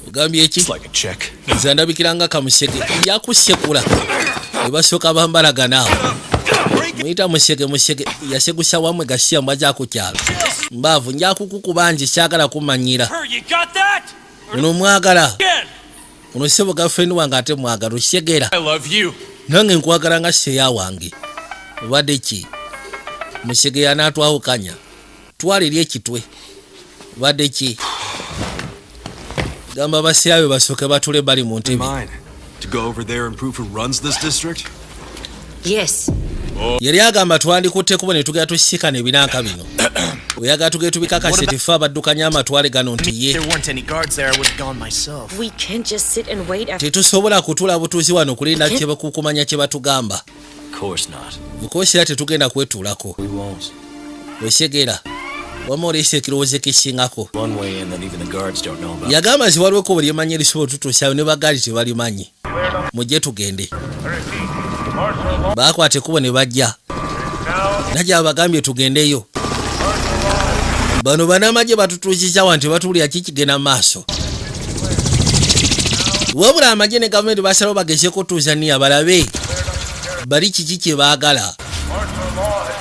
ogambye eki nze ndabikiranga kamusege yakusekula ne basooka bambalaganaawo muyita musege yasegusa wamwe gasiya mbwaja ku kyalo mbaavu njakukukuba nje kyagala kumanyira ono mwagala ono sebo girlfriend wange ate mwagala osyegera nange nkwagala nga seya wange obadde ki musege yanaatwawukanya twalirya ekitwe obadde ki gamba basyawe basooke batule bali mu ntebe yali agamba twandikuttekubo ne tugenda tusikana ebinanka bino oyagala tugenda tubikakase tife abaddukanya amatwale gano nti ye tetusobola kutula butuuzi wano kulinda kumanya kye batugamba bukoosera tetugenda kwetuulako wekyegera wama oleesa ekirowoozo ekisingako yagamba nti waliwo ekkubo lyemanyi erisobola otutuusayo ne bagaali tebalimanyi mujje tugende baakwata ekkubo ne bajja najja bagambye tugendeyo bano banamagye batutuukizawa nti batuulira kikigenda maaso wabula amagye ne gavumenti basalawo bagezeeko Tanzania balabe bali kiki kye baagala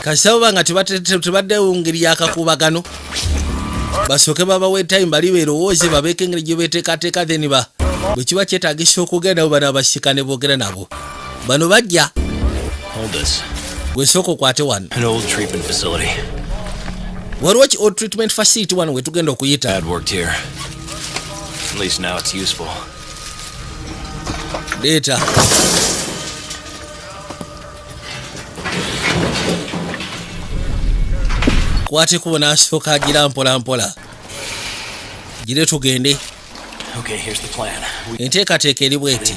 kasaba banga tebaddewo ngeri yakakubagano basooke babawe time bali beerowooze babeeko engeri gye beeteekateeka then bwe kiba kyetaagisa okugendawo bano abasikane boogera nabo bano bajja gwe sooka okwate wano waliwo ki old treatment facility wano we tugenda okuyita Data. Kwate kubona asooka agira mpola. Gire tugende. Okay, here's the plan. Enteekateeka eri bw'eti.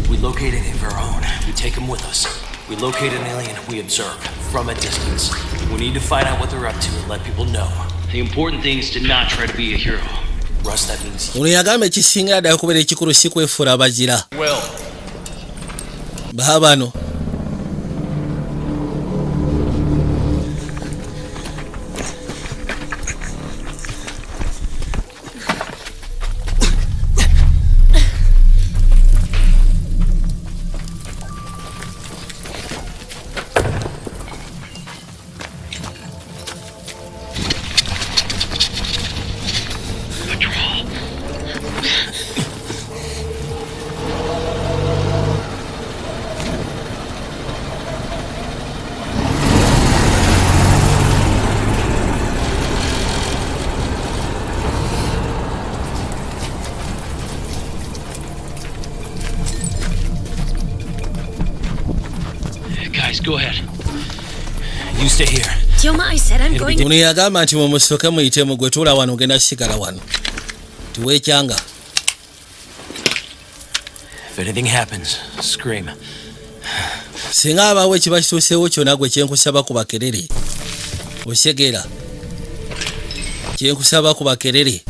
We locate an of our own. We take him with us. We locate an alien we observe from a distance. We need to find out what they're up to and let people know. The important thing is to not try to be a hero. Russ, that means... Ono yagamba ekisingira ddala okubeera ekikulu si kwefuula abazira. Baabano. Go ahead. You stay here. Yoma, I said I'm going to... Ono yagamba nti mumusooke muyitemu gwe tuula wano ogenda sigala wano. Tiweekyanga. If anything happens, scream. Singa abaawo ekiba kituuseewo kyonna gwe kyenkusaba ku bakerere. Osegeera. Kyenkusaba ku bakerere.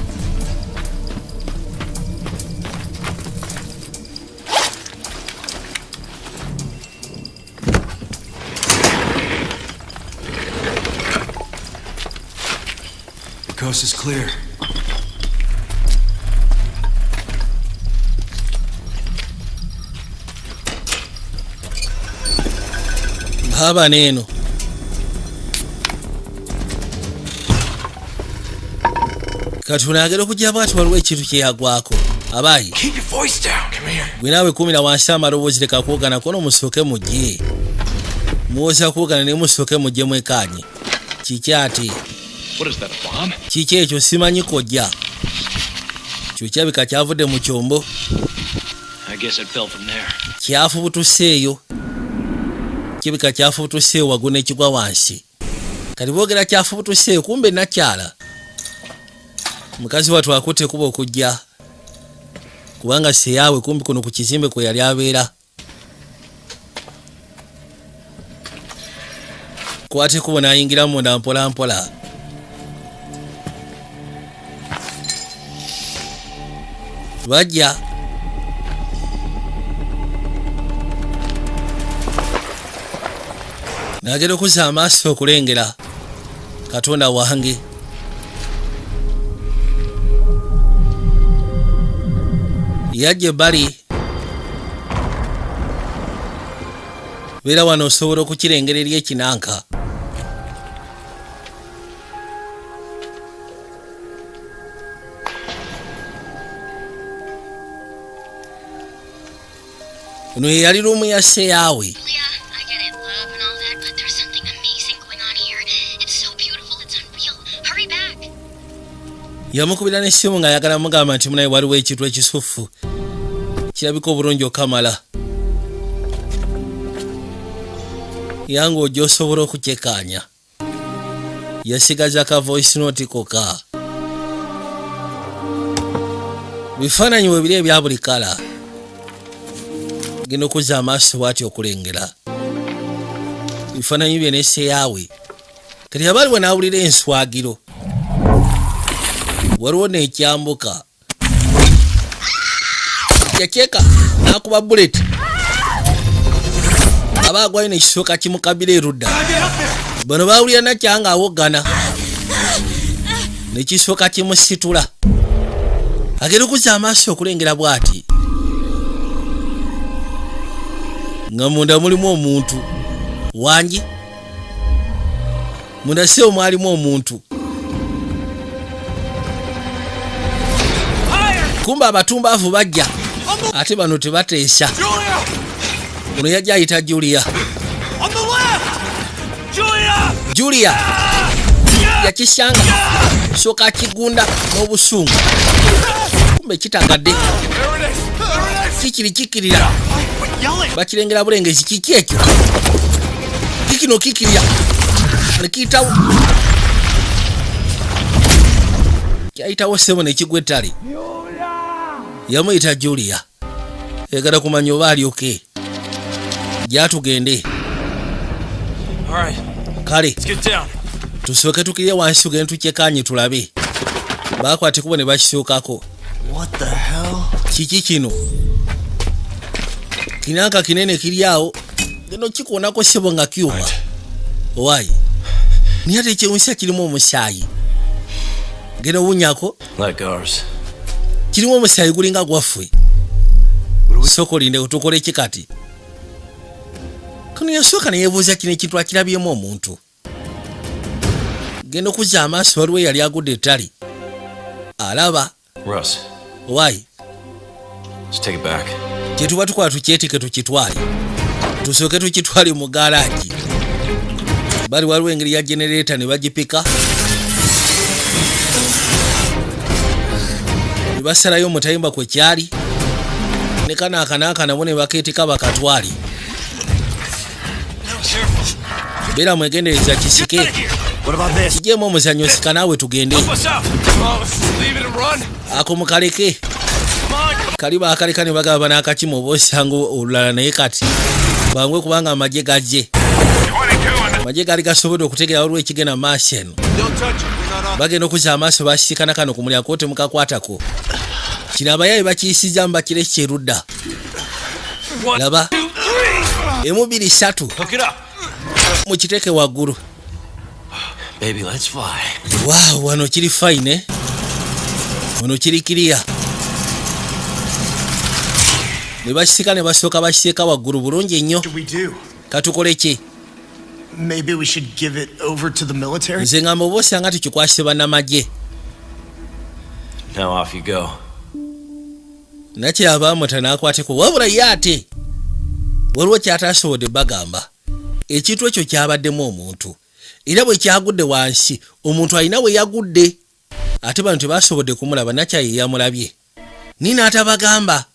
Coast is clear. Baba neno. Katuna agera okujja bwatu waliwo ekintu kyeyagwako. Abayi. Keep your voice down. Come here. Gwe naawe kumira wansi amaloboozi leka kuwogana kono musooke mujje. Muwoza kuwogana ne musooke mujje mwekaanye. Kiki ate? What is that, a bomb? Kiki ekyo simanyi kojja. Kyo kyabika kyavudde mu kyombo. I guess it fell from there. Kyafubutuseeyo. Kibika kyafubutuseeyo waggulu n'ekigwa wansi. Kati boogera kyafubutuseeyo kumbe nakyala. Mukazi wattu akutte kuba okujja. Kubanga seyaawe kumbi kuno ku kizimbe kwe yali abeera. Kwate kubo n'ayingira munda mpola mpola. Bajja. Nagera okuzza amaaso okulengera Katonda wange. Yajje bali. Beera wano osobola okukirengera eri ekinanka. Ono yali luumu ya seyaawe. Yamukubira n'essimu ng'ayagala mugamba nti munaye waliwo ekintu ekisufu. Kirabika obulungi okamala. Yange ojja osobola okukyekaanya. Yasigaza ka voice note koka. Bifaananyi bwe biri ebya buli kala. Genda okuzza amaaso bw'ati okulengera. Bifaananyi bye n'esseyaawe. Kati abali we n'awulira enswagiro. Waliwo n'ekyambuka. Yakyeka n'akuba bullet. Aba agwayo n'ekisooka kimukabira erudda. Bano baawulira nakyanga awoggana. N'ekisooka kimusitula. Agenda okuzza amaaso okulengera bw'ati. Nga munda mulimu omuntu. Wangi. Munda seewo mwalimu omuntu. Kumba abatumbaavu bajja. Ate bano tebateesa. Ono yajja ayita Julia. Julia! Yakishanga. Soka kigunda n'obusungu. Kumbe kitagadde. kikirira bakirengera bulengezi kiki ekyo kikino kikirira nekiyitawo kyayitawo sebo nekigwetali yamuyita Julia egala kumanya oba alyoke gyatugende kale tusooke tukirye wansi tugende tukyekanye tulabe bakwate kubo ne bakisuukako. Kiki kino kinanka kinene kiri awo geno kikuonako sebo nga kyuma owaayi niye ate ekyewunyisa kirimu omusaayi geno wunyako kirimu omusaayi gulinga gwaffe soko linde tukole kikati kano yasooka neyebuuza kino ekintu akirabyemu omuntu genda okuzza amaaso waliwo yali agudde ettali alaba owaayi kyetuba tukola tukyetike tukitwale tusooke tukitwale mu garagi bali waliwo engeri ya generator ne bagipika ne basalayo omutayimba kwe kyali ne kanaaka nabo ne bakeetika bakatwali beera mwegendereza kisike kijeemu omuzannyo sika naawe tugende ako mukaleke kali bakaleka ne bagaba n'akakimu oba osanga olulala naye kati bangwe kubanga amagye gajje amagye gali gasobodde okutegera waliwo ekigenda maaso eno bagenda okuzza amaaso basisikana kano ku mulyango temukakwatako kino abayaye bakiyisizamu bakireki kyerudda laba emu 2 3 mukiteeke waggulu waaw wano kiri fine wano kiri kiriya ne basika ne basooka bakiteeka waggulu bulungi ennyo katukole ki nze ngamba oba osanga tukikwasise bannamagye nakyabaamuta n'akwateko wabula ye ate waliwo kyatasobodde bagamba ekintu ekyo kyabaddemu omuntu era bwe kyagudde wansi omuntu alina we yagudde ate bano tebasobodde kumulaba nakyaye yamulabye nina atabagamba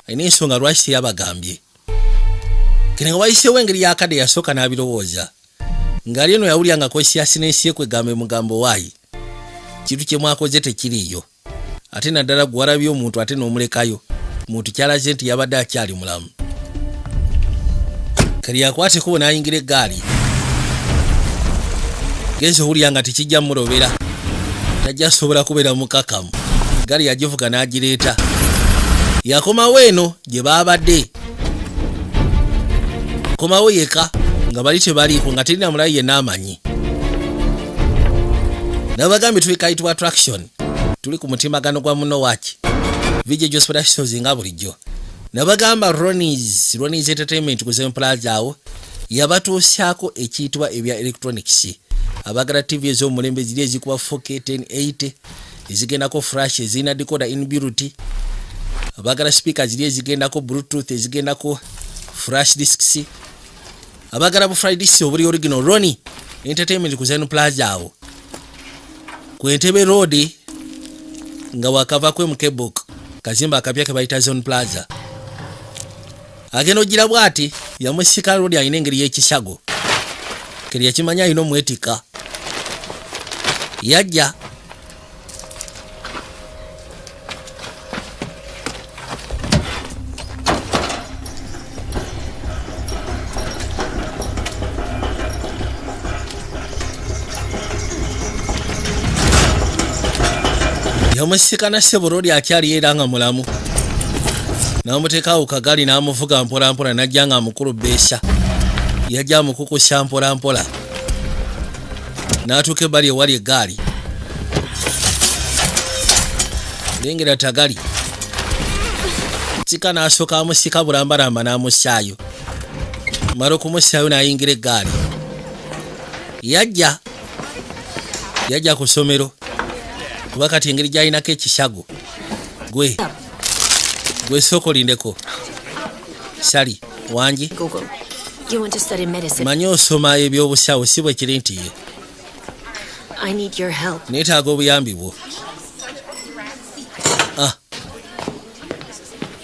alina ensonga lwaki teyabagambye kene nga wayiseewo engeri yakadde yasooka n'abirowooza ng'ali eno yawulyangako siyasi kwegambe mugambo waayi kintu kye mwakoze tekiriiyo ate naddala gwalabye omuntu ate n'omulekayo muntu kyalaze nti yabadde akyali mulamu kali yakwateko n'ayingira eggaali genza owulya nga tekijja mumulobera tajja asobola kubeera mukakamu eggaali yagivuga n'agireeta yakomawo eno gye baabadde komawo yeka nga bali tebaliiko nga terina mulayi yenna amanyi nabagambye tuli kayitibwa attraction tuli ku mutimagano gwa muno waki video jospera shows nga bulijjo nabagamba Ronnie's Entertainment ku Zen Plaza awo yabatuusyako ekiyitibwa ebya electronics abagala TV ez'omulembe ziri ezikuba 4K 1080 ezigendako flash ezina decoder inbuilt abagala speakers ziri ezigendako bluetooth ezigendako flash discs abagala bu Friday disc obuli original Ronnie Entertainment ku Zen Plaza awo ku Entebbe Road nga wakava kwe mukebok kazimba akapya ke bayita Zone Plaza ageno gira bwati yamusika road ayina engeri y'ekisago keri yakimanya ino mwetika yajja yamusikana seborodi akyali era nga mulamu n'amuteekawo kagali n'amuvuga mpola mpola najja nga mukulu besha yajja amukukusya mpola mpola n'atuuka ebbali ewali eggaali lengera tagali sika n'asooka amusika bulambalamba n'amussaayo mala okumussaayo n'ayingira eggaali yajja ku ssomero kuba kati engeri gy'alinako ekisago gwe soko lindeko sali wangi manyi osoma ebyobusawo si bwe kiri nti ye neetaaga obuyambi bwo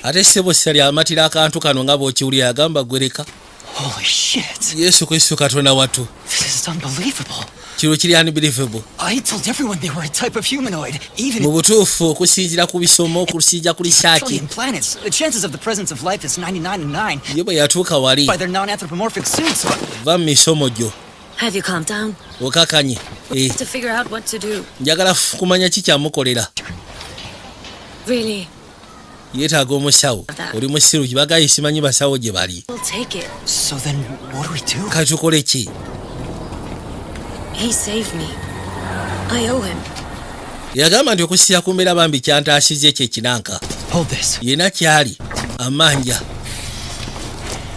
ate sebo sali amatira akantu kano nga bw'okiwulira yagamba gwereka. Holy shit. Yesu Kristo Katonda wattu. This is unbelievable. Kino kiri unbelievable. I told everyone they were a type of humanoid, even mu butuufu okusinziira ku bisomo okusinziira ku lisaaki. planets. The chances of the presence of life is 99.9. Ye bwe yatuuka wali. By their non-anthropomorphic suits. Va mu misomo gyo. Have you calmed down? Okakanye. To figure out what to do. Njagala kumanya ki kyamukolera. Really? Yeetaaga omusawo. Oli musiru kibagayi simanyi basawo gye bali. We'll take it. So then what do we do? Kati tukole ki? He saved me. I owe him. Yagamba nti okusiya ku mbeera bambi kyantaasize kye kinanka. Hold this. Yena kyali amanja.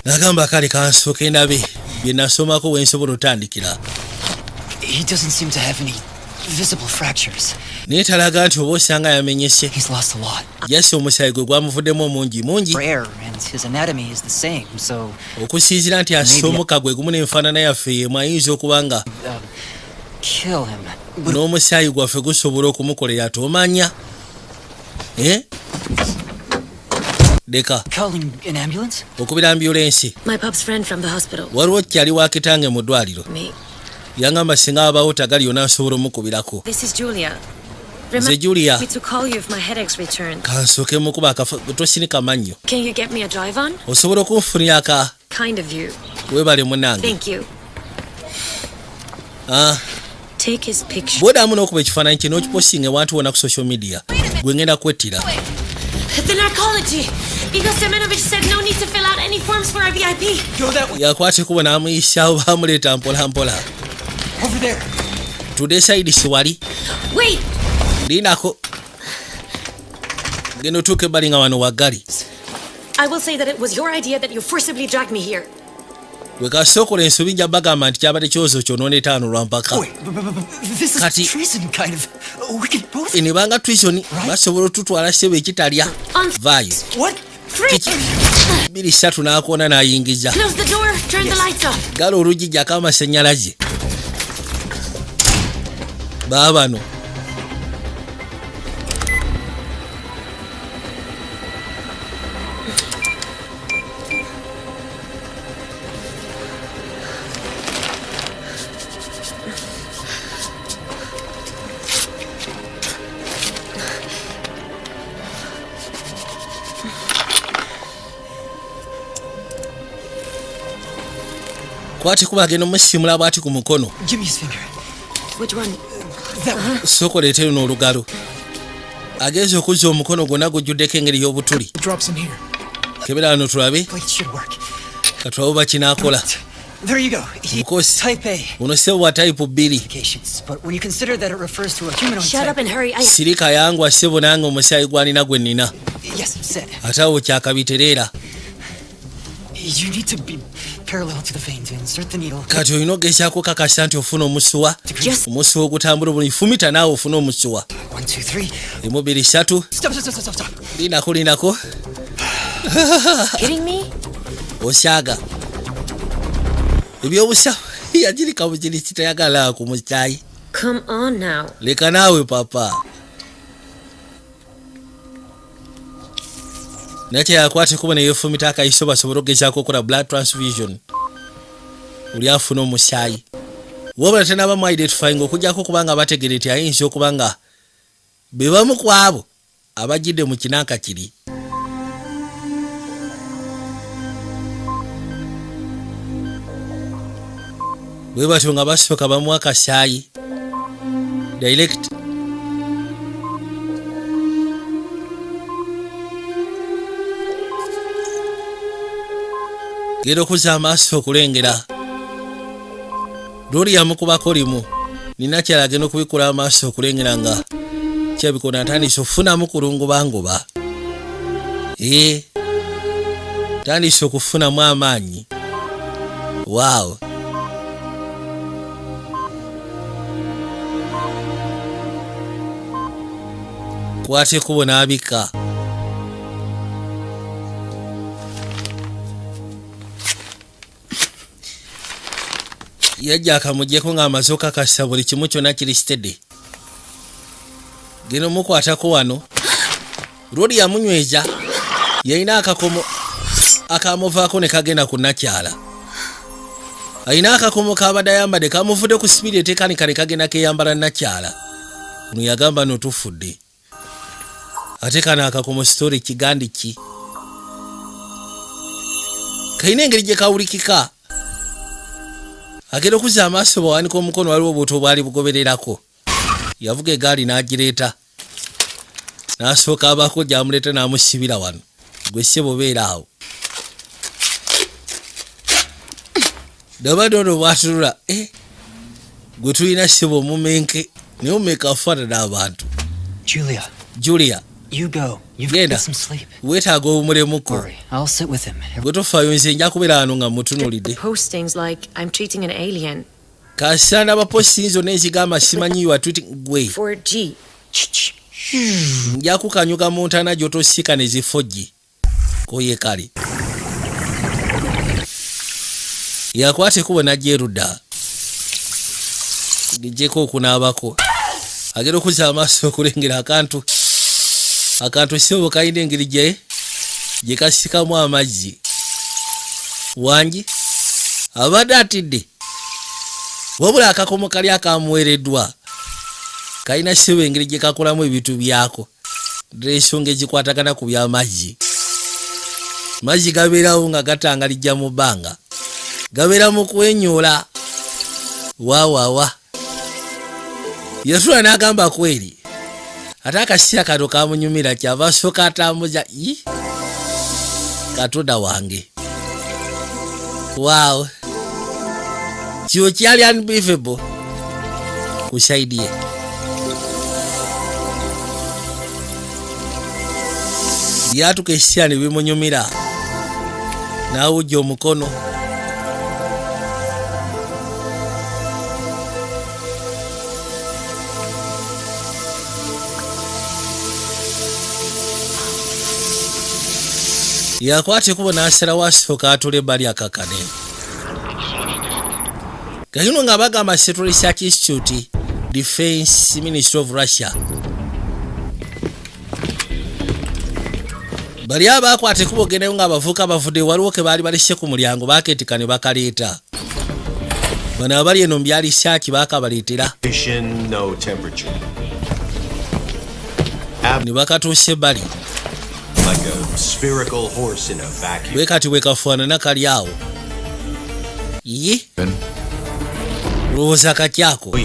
Nagamba kale kansooke ndabe bye nasomako wensobola otandikira. He doesn't seem to have any visible fractures. Naye talaga nti oba osanga yamenyese. He's lost a lot. Yasi omusaayi gwe gwamuvuddemu mungi. Rare, and his anatomy is the same, so okusinziira nti asomoka gwe gumu n'enfaanana yaffe yemu ayinza okuba nga kill him. N'omusaayi gwaffe gusobola okumukolera tomanya. Deka. Calling an ambulance? Okubira ambulensi. My pup's friend from the hospital. Waliwo kyali wa kitange mu ddwaliro. Yangamba singa abawo tagali yonna asobola omukubirako. This is Julia. Nze Julia. Me to call you if my headaches return. Kansooke mukuba akafa tosinika mannyo. Can you get me a drive on? Osobola okunfunira aka. Kind of you. Weebale munnange. Thank you. Take his picture. Bw'oda amu n'okuba ekifaananyi kye n'okipostinga ewantu wonna ku social media. Gwe ngenda kwettira. The narcology. Igor Semenovich said no need to fill out any forms for our VIP. Go that way. Yakwate kuba n'amuyisaawo baamuleeta mpola mpola. Over there. Tudde sayidi siwali. Wait. Linako. Genda otuuke ebbali nga wano waggali. I will say that it was your idea that you forcibly dragged me here. Bwe kasookola ensobi nja bagamba nti kyabadde kyozo kyonoonetaano lwa mpaka. Kati treason kind of. We could both. Enebanga treason basobola otutwala ssebo ekitalya. Vaayo. What? Biri ssatu n'akoona n'ayingiza. Close the door, turn the lights off. Gala oluggi gyako amasannyalaze. Baabano. Kwati kuba agenda omusimula bw'ati ku mukono. Give me his finger. Which one? That one. Soko leetero n'olugalo. Agenze okuzza omukono gwonna gujjuddeko engeri y'obutuli. Drop some here. Kebera wano tulabe. It should work. Katulabe kinaakola. There you go. Mukosi. Type A. Uno sebo wa type 2. But when you consider that it refers to a humanoid Shut up and hurry. Sirika yangu asebo nange omusaayi gwanina gwe nnina. Yes, said. Ate awo kyakabitereera. You need to be parallel to the vein to insert the needle. Kati olina ogezaako kakasa nti ofuna omusuwa. Omusuwa ogutambula bulungi. Fumita naawe ofuna omusuwa. 1, 2, 3. Emu, 2, 3. Stop. Linako. Kidding me? Osyaga. Ebyobusawo yagirika bugiri kitayagala ku mukyayi. Come on now. Leka naawe papa. Nakye yakwate kuba ne yeefumita akayiso basobole okugezaako okukola blood transfusion. Oli afuna omusaayi. Wabula tenaba mu identifying okugyako kubanga bategere nti ayinza okuba nga be bamu ku abo abajjidde mu kinanka kiri. Bwe batyo nga basooka bamu akasaayi. Direct. Genda okuzza amaaso okulengera. Lori yamukubako limu. Nina kyala agenda okubikula amaaso okulengera nga kyabikona atandise okufunamu kulungubanguba. Tandise okufunamu amaanyi. Wow. Kwate kubona abika. Yajja akamugyeko ng'amaze okakasa buli kimu kyonna kiri steady. Genda omukwatako wano. Lodi yamunyweza. yalina akakomo akamuvaako ne kagenda ku nakyala. Alina akakomo kabadde ayambadde kamuvudde ku sipidi eteekanika ne kagenda keyambala nakyala. Ono yagamba n'otufudde. Ate kano akakomo story kigandi ki? Kayina engeri gye kawulikika. Agenda okuzza amaaso bwawanika omukono waliwo obuto bwali bugobererako. Yavuga egaali n'agireeta. N'asooka abaako gy'amuleeta n'amusibira wano. Gwe ssebo beera awo. Dabadono bw'atunula, gwe tulina ssebo omumenke naye omumenke afaanana abantu. Julia. You go. You've got some sleep. Weetaaga obumulemuko. Worry, I'll sit with him. Gwe tofaayo nze nja kubeera wano nga mutunuulidde. Postings like I'm treating an alien. Kasana baposting zonna ezigamba simanyi you are treating gwe. 4G. Nja kukanyuka mu ntana gy'otosika ne zi 4G. Koye kale. Yakwate kubo najja erudda. Gijjeko okunaabako. Agenda okuzza amaaso okulengera akantu ssebo kalina engeri gye kasikamu amazzi. Wangi abadde atidde. Wabula akakomo kali akamuweereddwa. Kalina ssebo engeri gye kakolamu ebintu byako. Ensonga ezikwatagana ku by'amazzi. Mazzi gabeerawo nga gatangalijja mu bbanga. Gabeera mu kwenyoola. Waawawa. Yasula n'agamba kweri. Ate akasiya kato kamunyumira kyava asooka atambuza Katonda wange. Wow. Kyo kyali unbelievable. Kusaidie. Byatuka esiya ne bimunyumira. N'awujja omukono. Yakwate kubo n'asalawo asooka atula ebbali akakane. Gayino nga bagamba Central Research Institute, Defense Ministry of Russia. Bali abakwate kubo gendayo nga abavuka bavudde waliwo ke baali balese ku mulyango bakeetika ne bakaleeta. Bano abali eno mu bya research baakabaleetera. No temperature. Ne bakatuusa ebbali. Like a spherical horse in a vacuum. Wekati wekafaanana kali awo. Ye? Lowooza kakyako.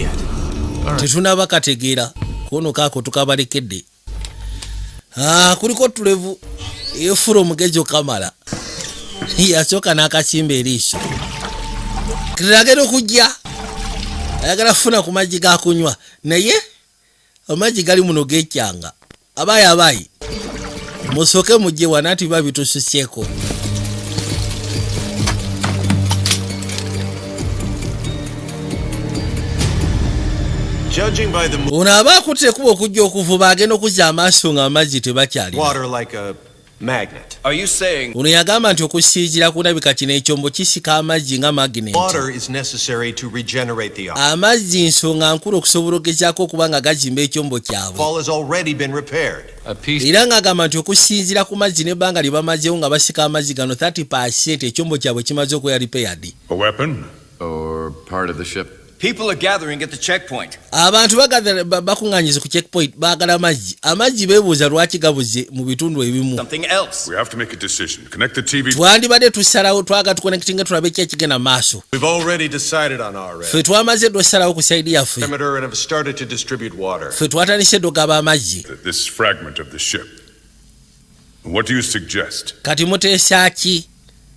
Tetunaba kategeera. Kono kaako tukabalekedde. Kuliko tulevu. Efula omugezi okamala. Yasooka n'akasimba eriiso. Kiragera okujja. Ayagala funa ku mazzi gakunywa. Naye amazzi gali muno geekyanga. Abaayi. Musoke mujje wanati babitususyeko. Judging by the ono abakutte kuba okujja okuvuba agenda okuzza amaaso nga amazzi tebakyali. Water like a magnet. Are you saying ono yagamba nti okusinziira kulabika kino ekyombo kisika amazzi nga magnet. Water is necessary to regenerate the oxygen. Amazzi nsonga nkulu okusobola okugezaako okuba nga gazimba ekyombo kyabwe. Fall has already been repaired. Era ng'agamba nti okusinziira ku mazzi n'ebbanga lye bamazeewo nga basika amazzi gano 30% ekyombo kyabwe kimaze okuba repaired. A weapon? Or part of the ship? people are gathering at the checkpoint? Abantu bakunganyiza ku checkpoint baagala amazzi. Amazzi beebuuza lwaki gabuze mu bitundu ebimu. Something else. We have to make a decision. Connect the TV. Twandibadde tusalawo twaga tuconnectinga tulabe ki ekigenda maaso. We've already decided on our end. Ffe twamaze dosalawo ku saidi yaffe. Perimeter and have started to distribute water. Ffe twatandise dogaba amazzi. This fragment of the ship. What do you suggest? Kati muteesa ki?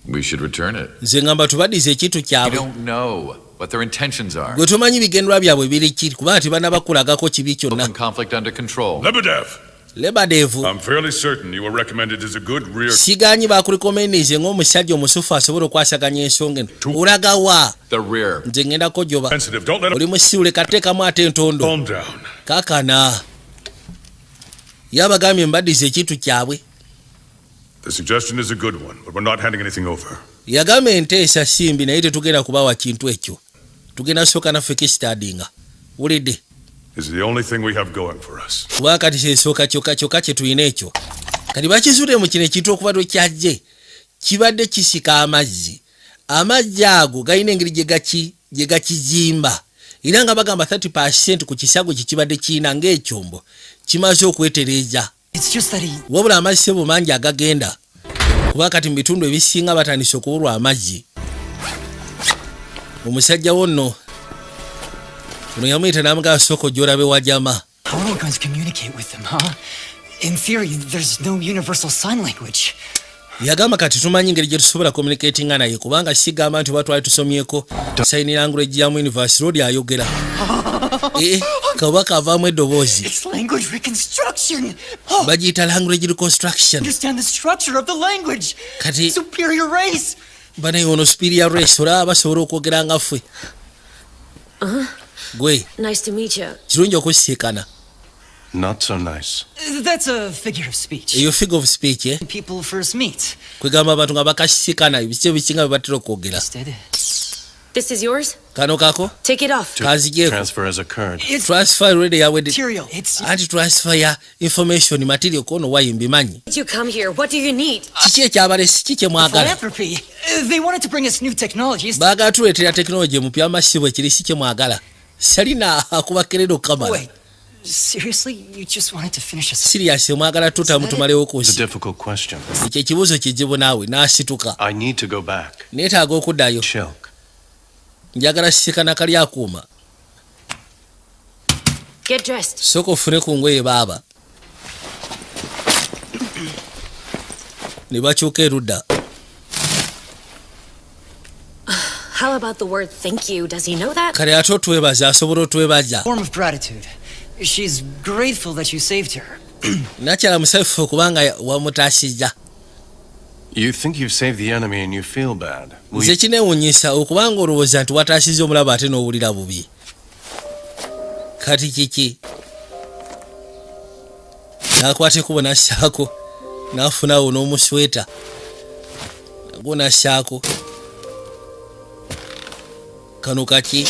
We should return it. Nze ngamba tubaddize ekintu We kyabwe. don't know what their intentions are. Gwe tomanyi bigendwa byabwe biri ki kubanga tebannabakulagako kibi kyonna. Open conflict under control. Lebedev, I'm fairly certain you were recommended as a good rear. Siganyi bakulikomendinze ng'omusajja omusufu asobola okwasaganya ensonga eno. Olaga wa? The rear. Nze ngenda kojoba. Don't let oli musiule kateekamu ate entondo. Calm down. Kaakana. Yabagambye mbaddize ekintu kyabwe. The suggestion is a good one, but we're not handing anything over. Yagamba enteesa simbi naye tetugenda kubawa kintu ekyo. Tugenda sooka naffe kisitaadinga. Wulidde? This is the only thing we have going for us. Kubanga kati kyesooka kyokka kye tulina ekyo. kati bakizudde mu kino ekintu okubadde kyajje kibadde kisika amazzi ago galina engeri gye gakizimba era nga bagamba 30% ku kisago kibadde kiina ng'ekyombo kimaze okwetereza wabula amazzi sebo mangi agagenda kuba kati mu bitundu ebisinga batandise okubulwa amazzi omusajja wonno ono yamuyita n'amugamba sooka ojjolabe wajama. How are we going to communicate with them, huh? In theory, there's no universal sign language. Yagamba kati tumanyi ngeri gye tusobola communicatinga naye kubanga sigamba nti batwali tusomyeko sign language ya mu University Road ayogera. Kabaka avaamu eddoboozi. It's language reconstruction. Bagiyita language reconstruction. Understand the structure of the language. Kati superior race. Banaye ono superior race olaba basobola okwogera nga ffe. Gwe. Nice to meet you. Kirungi okusiikana. Not so nice. That's a figure of speech. Eyo figure of speech, eh? People first meet. Kwegamba abantu nga bakasiikana ebice bisinga bye batera okwogera. This is yours? Kano kako? Take it off. Transfer has occurred. Transfer already yawedde. Material. It's transfer ya information material kono wayimbimanyi. Did you come here? What do you need? Kiki ekyabalesi kiki mwagala? Philanthropy. They wanted to bring us new technologies. Baga tuleetera technology mupya amasibo ekirisi kye mwagala. Salina akubakeredo kamala. Wait. Seriously, you just wanted to finish us. Serious, mwagala tutamalewo It's a kosi. difficult question. Ekyo kibuzo kijibu naawe n'asituka. I need to go back. Neetaaga okuddayo. Shilk. Njagala sisikana kali akuuma. Get dressed. Soko ofune ku ngoye baaba. Ne bakyuka erudda. How about the word thank you? Does he know that? Kale ate otwebaza asobola otwebaza. Form of gratitude. She's grateful that you saved her. Nakyala musanyufu kubanga wamutaasizza. You think you've saved the enemy and you feel bad. Nze kineewuunyisa okubanga olowooza nti wataasizza omulaba ate n'owulira bubi. Kati kiki? N'akwata ekkubo n'assaako. N'afunawo n'omusweta. Nagwo n'assaako. Kano kaki?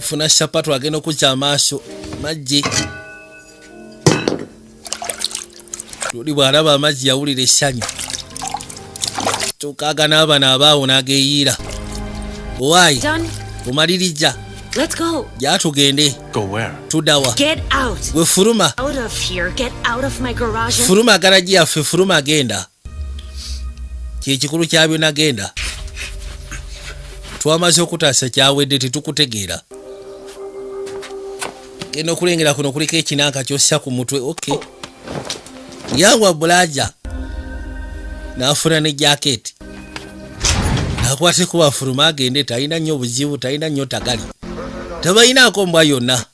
Funa sapatu agenda okuzza amaaso. Maggi. Luli bw'alaba amazzi yawulira essanyu. Tukaaga n'abaana abaawo n'ageeyiira. Owaayi. Omaliriza. Let's go. Jja tugende. Go where? Get Tuddawa. out. Gwe fuluma. Out of here. Get out of my garage. Fuluma garagi yaffe, fuluma agenda. Kye kikulu kya byonna genda. Twamaze okutaasa kyawedde tetukutegeera. Genda okulengera kuno kuliko ekinanka ky'ossa ku mutwe. Okay. Yangwa bulaja. N'afuna ne jaketi. N'akwata kuba fuluma agende talina nnyo buzibu, talina nnyo tagali. Tabayinaako mbwa yonna.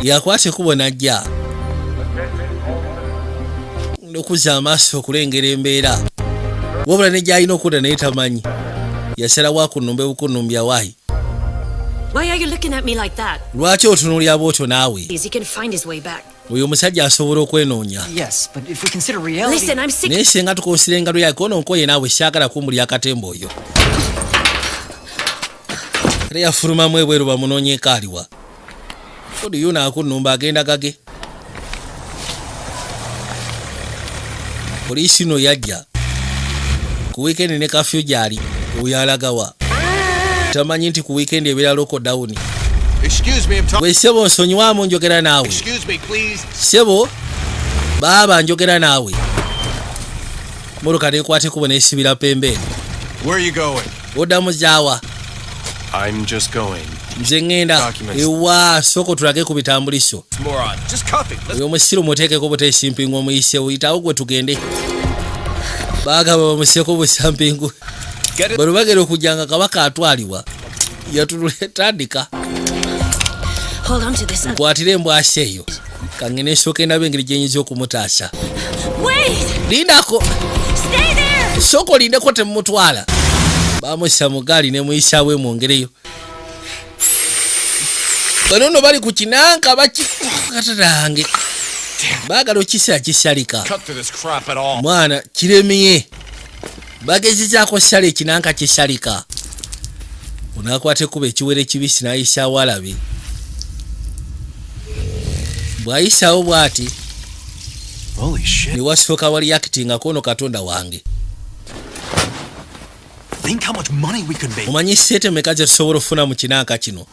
Yakwata kubo n'ajja. N'okuzza amaaso okulengera embeera. Wabula ne gy'alina okudda naye tamanyi. Yasalawo akunnumbe bukunnumbya waayi. Why are you looking at me like that? Lwaki otunuulira bw'otyo naawe? He can find his way back. Oyo omusajja asobola okwenoonya. Yes, but if we consider reality. Listen, I'm sick. Naye singa tukonsira engalo yake ono nkoye naawe siagala kumbulya akatembo oyo. Era yafulumamu ebweru bamunoonye ekaaliwa. Odi yo naakunnumba agenda gage. Poliisi no yajja. Ku weekend ne kafyu gyali. Oyo alagawa. Tamanyi nti ku weekend ebeera loko down. Excuse me, I'm talking. Gwe sebo nsonyiwamu njogera naawe. Excuse me, please. Sebo baaba njogera naawe. Muluka nekwate kubo n'esibira pembeni. Where are you going? Oddamu zaawa. I'm just going. Nze ngenda ewa soko tulage ku bitambuliso. Moron. Just copy. Oyo omusiru muteekeko buteesimpingu omuyise oyitawo gwe tugende. Baagaba bamuseeko busampingu. Bano bagenda okujjanga kabaka atwalibwa. Yatutandika. Hold on to this. Kwatira embwasi eyo. Kangene esooka endaba engeri gyenyinza okumutaasa. Wait! Lindako. Stay there! Soko lindeko temutwala. Bamussa mu gaali ne muyisaawo emwongereyo. Bano nno bali ku kinanka bakikatatange. Baagala okisa kisalika. Mwana kiremye. Bagezizaako sala ekinanka kisalika. Onaakwata ekkuba ekiwere kibisi n'ayisaawo alabe. bwayisawo bwati Holy shit. ni wasooka wali acting kono katonda wange. Think how much money we could make. Omanyi sente meka ze tusobola ofuna mu kinanka kino.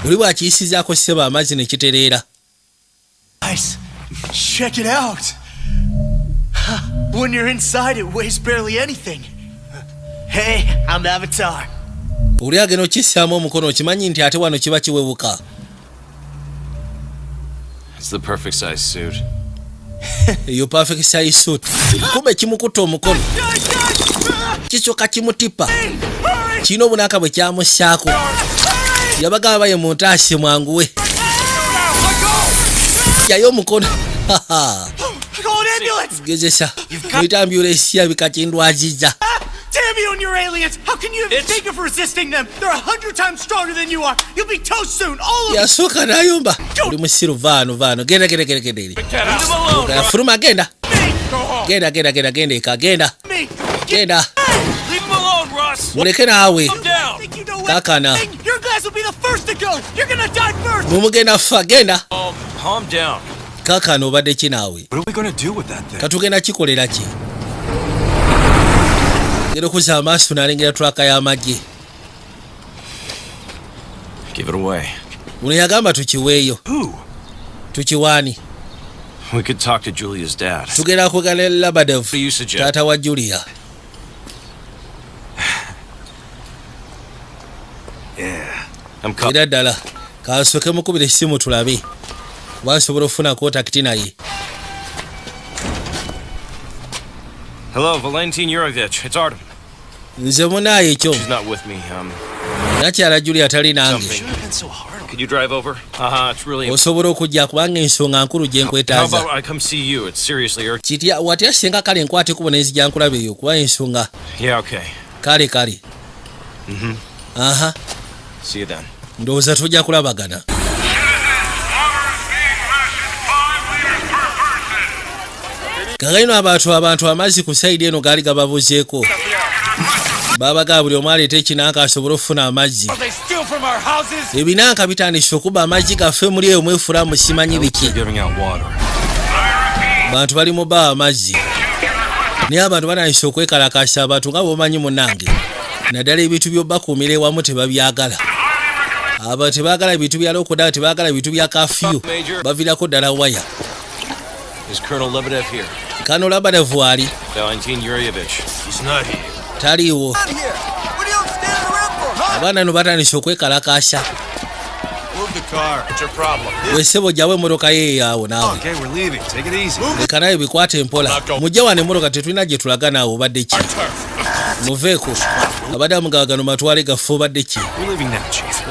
Buli bwakiyisizaako sseba amazzi ne kitereera. Nice. Check it out. When you're inside, it weighs barely anything. Hey, I'm Avatar. Oli agenda okissaamu omukono okimanyi nti ate wano kiba kiwewuka. It's the perfect size suit. Your perfect size suit. Kumbe kimukutta omukono. Kikyokka kimutipa. Kino obunaka bwe kyamussaako. Yabagamba baye muntaase mwanguwe. Jayo omukono. Gezesa. Muyita ambulance yabika kindwaziza. Damn you and your aliens! How can you even think of resisting them? They're 100 times stronger than you are. You'll be toast soon, all of you. Yasooka n'ayumba. Oli musiru vaano. Genda. Furuma genda. Genda eka genda. Genda. Leave him alone, Russ. Muleke naawe. Kakana. Your guys will be the first to go. You're gonna die first. Mumugenda fa genda. Calm down. Kakana obadde ki naawe? What are we gonna do with that thing? Katugenda kikolera ki? Ngero kuza amaaso n'alengera traka y'amagye. Give it away. Uno yagamba tukiweeyo. Who? Tukiwaani. We could talk to Julia's dad. Tugenda kwegala Labadev. What do you suggest? Taata wa Julia. Yeah. I'm coming. Era ddala. Kasooke mukubire essimu tulabe. Basobola ofuna kontakiti naye. Hello, Valentin Yurovich. It's Artem. Nze munaaye ekyo. She's not with me. Nakyala Julia tali nange. Could you drive over? It's really. Osobola okujja kubanga ensonga nkulu gye How nkwetaaza. about I come see you? It's seriously urgent. Kitya watya senga kale nkwate kubona enzija nkulaba eyo kuba ensonga. Yeah, okay. Kale. Aha. See you then. Ndowooza tujja kulabagana. Kagaino abantu amazzi ku sayidi eno gaali gababuzeeko. Babaga buli omu aleeta ekinanka asobole okufuna amazzi. Ebinanka bitandise okuba amazzi gaffe muri eyo mwefula musimanyi biki. Bantu bali mu baa amazzi. Naye abantu batandise okwekalakasa abantu nga bwomanyi munnange. Naddala ebintu by'obbakuumira ewamu tebabyagala. Abo tebaagala ebintu bya lokodaawo, tebaagala ebintu bya kafyu. Baviirako ddala waya. Is Colonel Lebedev here? Kano Labadev ali. Valentin Yurovich. He's not here. Taliiwo. Abaana no batandise okwekalakasa. Move the car. What's your problem? Wesebo jawe emmotoka ye yaawo naawe. Okay, we're leaving. Take it easy. Leka naye bikwate empola. Mujja wano emmotoka tetulina gye tulaga naawe obadde ki? Muveeko. Abadde amugawagano matwale gaffe obadde ki?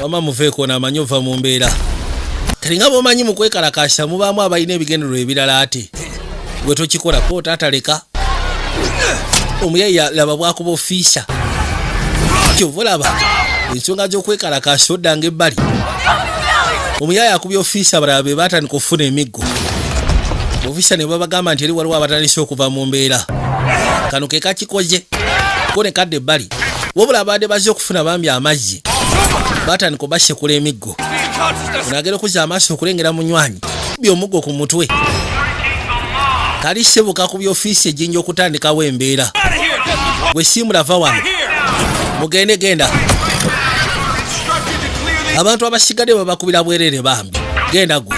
Wama muveeko n'amanyi ova mu mbeera. Kalinga bwomanyi mu kwekalakasa mubaamu abalina ebigendererwa ebirala ate. Gwe tokikola po tataleka. Omuyayi laba bwakuba ofiisa. Kyova laba ensonga z'okwekalakasa oddanga ebbali. Omuyayi akubye ofiisa abalala be baatandika okufuna emiggo. Ofiisa ne babagamba nti eri waliwo abatandise okuva mu mbeera. Kano ke kakikoze. Ko ne kadde ebbali. Wabula abadde bazze okufuna bambi amazzi. Baatandika obassekula emiggo. Onagera okuzza amaaso okulengera munywanyi. By'omuggo ku mutwe. Kali sebuka ku by'ofiisi ejjinja okutandikawo embeera. Gwe simulava wano. Genda. Abantu abasigadde babakubira bwerere bambi. Genda gwe.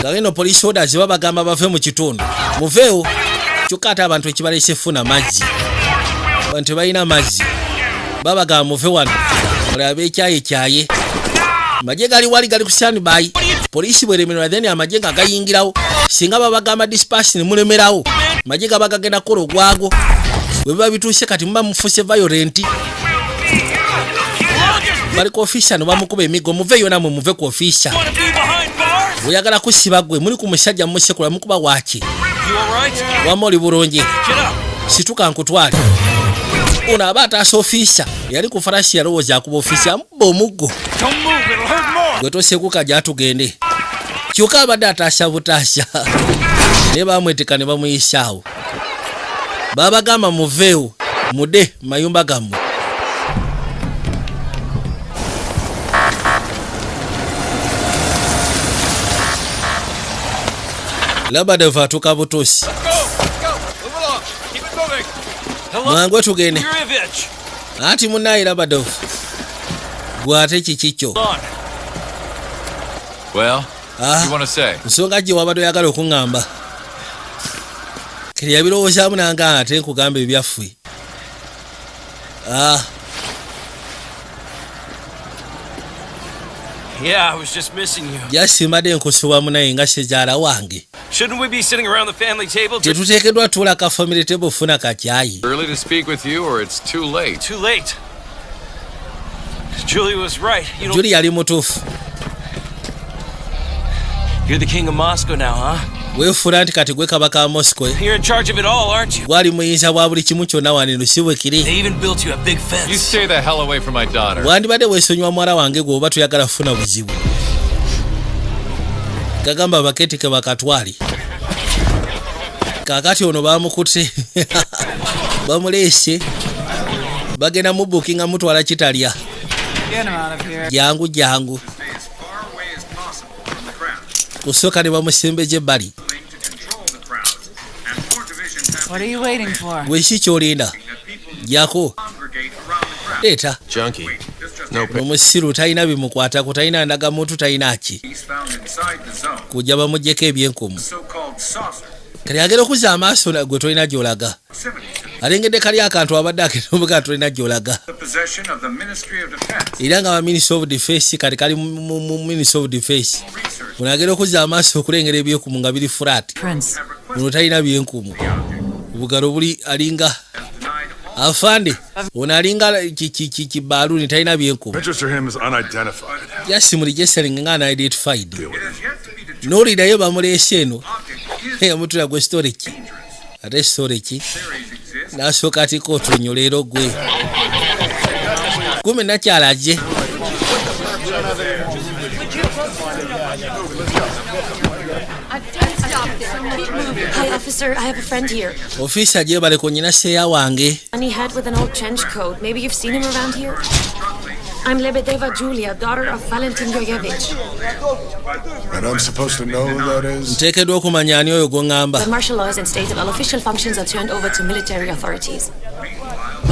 Gaweno police orders babagamba bave mu kitundu. Muveewo. Kyokka ate abantu ekibaleese funa mazzi. Abantu balina mazzi. Babagamba muve wano. Olabe ekyaye. Amagye gali wali gali ku standby. Polisi bweremerera then amagye nga gayingirawo. Singa babagamba disperse ne mulemerawo. Amagye gabagagenda kola ogwago. Bwe biba bituuse kati muba mufuse violent. Bali ku officer no bamukuba emiggo muveeyo namwe muve ku officer. Oyagala kusiba gwe muli ku musajja musekula mukuba waaki. Wamoli bulungi. Situka nkutwale. Ono aba ataasa officer. Yali ku farashi yalowooza akuba officer mubba omuggo. Gwe tosekuka gyatugende. Kyokka abadde ataasa butaasa. Ne bamweteka ne bamuyisaawo. Babagamba muveewo mude mayumba gammwe. Labadov atuka butusi. Mwangwe tugende. Ati munayi Labadov. Gwate chichicho. Well, what do you want to say? Nsonga gye wabadde oyagala okuŋŋamba. Kiri yabirowoozamu nange ate nkugamba ebyaffe. Yeah, I was just missing you. Yasimbadde nkusuba munaye nga sezaala wange. Shouldn't we be sitting around the family table? Tetuteekeddwa tuula ka family table funa kakyayi. Early to speak with you, or it's too late? Too late. Julie was right. Julie yali mutuufu. You're the king of Moscow now, huh? Weefuula nti kati gwe kabaka wa Moscow. You're in charge of it all, aren't you? Gwali muyinza bwa buli kimu kyonna wano si bwe kiri. They even built you a big fence. You stay the hell away from my daughter. Wandibadde weesonyiwa muwala wange gwe oba tuyagala funa buzibu. Gagamba baketike bakatwali. Kakati ono bamukutte. Bamuleese. Bagenda mu bookinga mutwala kitalya. Jangu. Kusooka ne bamusembeje ebbali. What are you waiting for? Weki kyolinda. Jako. Leeta. Junkie. No. Omusiru talina bimukwatako, talina ndagamuntu, talina ki. Kujja bamugyeko ebyenkumu. Kali agenda okuzza amaaso gwe tolina gy'olaga. Alengedde kali akantu abadde akenoobuga tolina gy'olaga. Era nga ba Ministry of Defense kati kali mu Ministry of Defense. Ono agenda okuzza amaaso okulengera ebyenkumu nga biri flat. Ono talina byenkumu. Obugalo buli alinga afande. Ono alinga kibaluni talina byenkumu. Register him as unidentified. Yasimuli geselling nga unidentified. Nolida ye bamuleese eno. Mutula gwe story ki. Ate story ki. Nasooka ati kootonyo leero gwe. Kume nakyalaje. Hi, officer. I have a friend here. Officer je bale ko nyina seya wange. Funny head with an old trench coat. Maybe you've seen him around here? I'm Lebedeva Julia, daughter of Valentin Yoyevich. And I'm supposed to know who that is? Nteekeddwa okumanya ani oyo gw'oŋŋamba. The martial law is instated. All official functions are turned over to military authorities.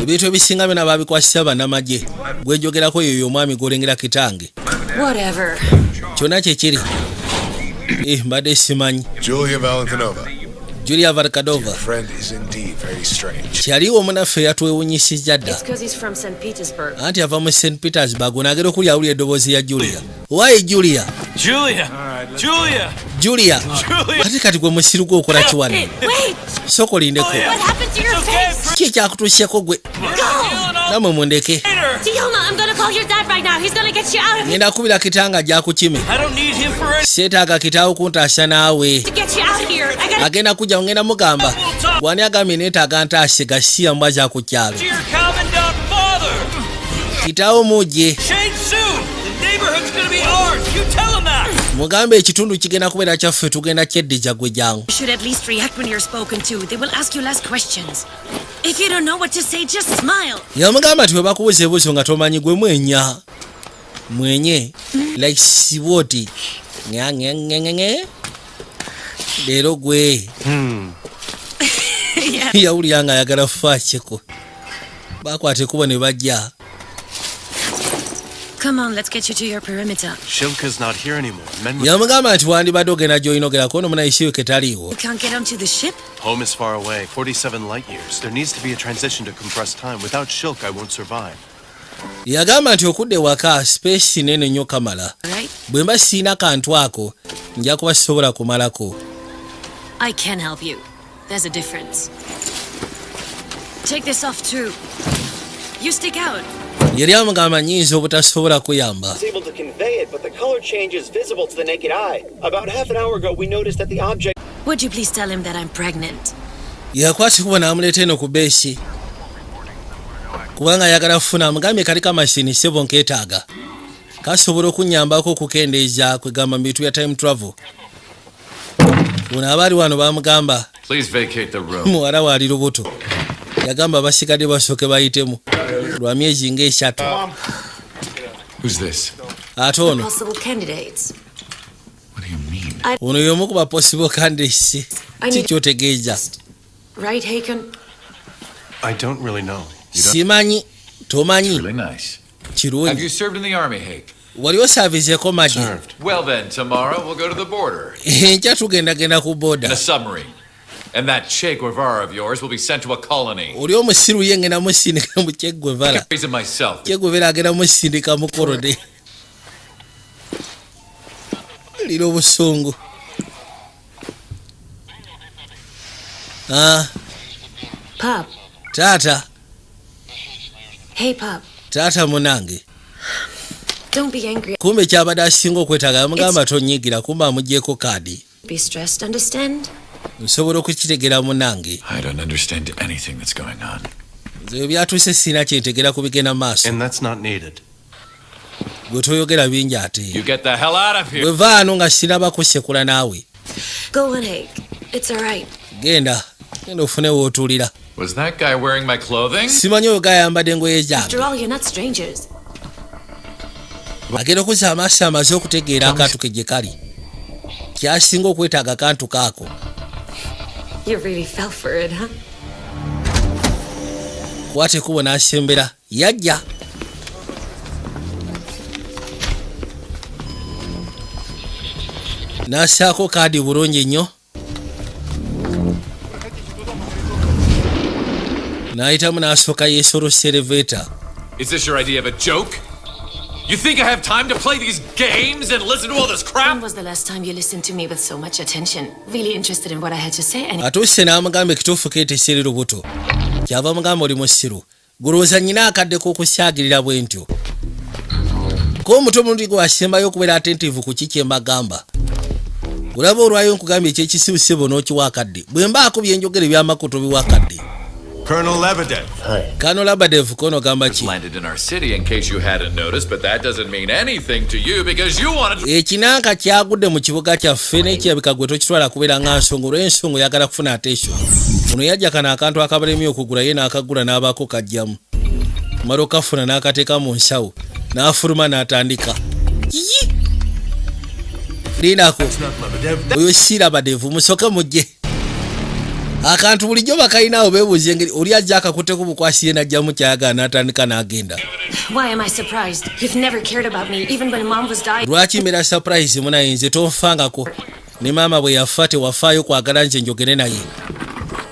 Ebintu ebisinga byonna babikwasisa bannamagye. Gwe njogerako yoyo omwami gw'olengera kitange. Whatever. Kyonna kye kiri. Mbadde simanyi. Julia Valentinova. Julia Varkadova. Friend is indeed very strange. Kyaliwo munaffe yatwewunyisizza dda. It's because he's from St. Petersburg. Anti ava mu St. Petersburg. Onaagera okulya awulira eddoboozi ya Julia. Why Julia? Julia. Kati gwe musiru gwe okola kiwano. Soko lindeko. Ki ekyakutuuseko gwe? Namwe mundeke. Tioma, I'm gonna call your dad right now. He's gonna get you out of here. Ngenda kubira kitanga gyakukime. Seetaaga kitaawo kuntaasa naawe. Agenda kujja ngenda mugamba. Wani agambye neetaaga ntaase gasiya mbwaza ku kyalo. Kitaawo mujje. Mugambe ekitundu kigenda kubeera kyaffe tugenda kyeddija gwe jangu. You should at least react when you're spoken to. They will ask you less questions. If you don't know what to say, just smile. Yamugamba ati bwe bakubuuza ebibuuzo nga tomanyi gwe mwenya. Mwenye. Like siwoti. Ngenge. Leero gwe. Yawulira nga ayagala faacheko. Bakwate kubo ne bajja. Come on, let's get you to your perimeter. Shilka's not here anymore. Yamugamba nti wandibadde ogenda gy'oyinogerako ono munayisiwe ketaliiwo. You can't get onto the ship? Home is far away, 47 light years. There needs to be a transition to compress time. Without Shilk, I won't survive. Yagamba nti okudde waka space nene nnyo kamala. Bwe mba siina kantu ako nja kuba sisobola kumalako. I can help you. There's a difference. Take this off too. You stick out. Yali amugamba nnyinza obutasobola kuyamba. It's able to convey it, but the color change is visible to the naked eye. About half an hour ago, we noticed that the object... Would you please tell him that I'm pregnant? Yakwati kuba n'amuleeta eno ku beesi. Kubanga ayagala kufuna amugambye kali kamashini sebo nkeetaaga. Kasobola okunnyambako okukendeeza kwegamba mu bintu bya time travel. Ono abaali wano bamugamba. Please vacate the room. Muwala waali lubuto. Yagamba basigadde basooke bayitemu. Lwa myezi ng'eshatu. Who's this? Ate ono. Possible candidates. What do you mean? Ono yomu kuba possible candidates. Tikyotegeeza. Right, Haken? I don't really know. Simanyi, tomanyi. Really nice. Kirungi. Have you served in the army, Hake? Wali osavizeeko magi. Well then, tomorrow we'll go to the border. Enkya tugendagenda ku border. In a submarine. And that Che Guevara of yours will be sent to a colony. Oli omusiru ye ngenda musindika mu Che Guevara. Reason myself. Che Guevara agenda musindika mu korode. Liro busungu. Pop. Tata. Hey, Pop. Tata munange. Don't be angry. Kumbe kyabadde asinga okwetaaga amugamba tonyigira kumbe amugyeko kaadi. Be stressed, understand? Nsobola okukitegeera munange. I don't understand anything that's going on. Nze byatuuse sina kyentegera ku bigenda maaso. And that's not needed. Gwe toyogera bingi ate. You get the hell out of here. Gwe vaano nga sinaba kusekula naawe. Go on, Hake. It's all right. Genda ofune wootuulira. Was that guy wearing my clothing? Simanyi oyo gayambadde engoye zange. After all, you're not strangers. Agenda okuzza amaaso amaze okutegeera akantu ke gye kali. Kyasinga okwetaaga akantu kaako. You really fell for it, huh? Kwate kubo n'asembera. Yajja. N'assaako kaadi bulungi nnyo. N'ayitamu n'asooka yeesolose elevator. Is this your idea of a joke? You think I have time to play these games and listen to all this crap? When was the last time you listened to me with so much attention? Really interested in what I had to say? Atuuse n'amugamba ekituufu keeteesera lubuto. Kyava mugamba oli musiru. Gulowooza nnyina akadde k'okusaagirira bwe ntyo. Ko omuto omulundi gwe wasembayo okubeera attentive ku kiki embagamba. Olaba olwayo nkugambye ekyekisibusibo n'okiwa akadde. Bwe mbaako byenjogera ebyamakuto biwakadde. Colonel Lebedev. Colonel Lebedev kono gamba ki? Landed in our city in case you hadn't noticed, but that doesn't mean anything to you because you wanted to... Ekinanka kyagudde mu kibuga kyaffe n'ekirabika gwe tokitwala kubeera nga nsonga olw'ensonga oyagala kufuna attention. Ono yajja kano akantu akabalemi okugula ye n'akagula n'abaako kajjamu. Mala okafuna n'akateeka mu nsawo n'afuluma n'atandika. Linako oyo si Lebedev musooke mujje. Akantu bulijjo bakalinawo beebuuza engeri oli ajja akakutteko bukwasiye n'ajjamu kyayagala n'atandika n'agenda. Why am I surprised? You've never cared about me, even when Mom was dying. Lwaki mbeera surprise munaye nze tonfangako ne maama bwe yafa tewafaayo kwagala nze njogere naye.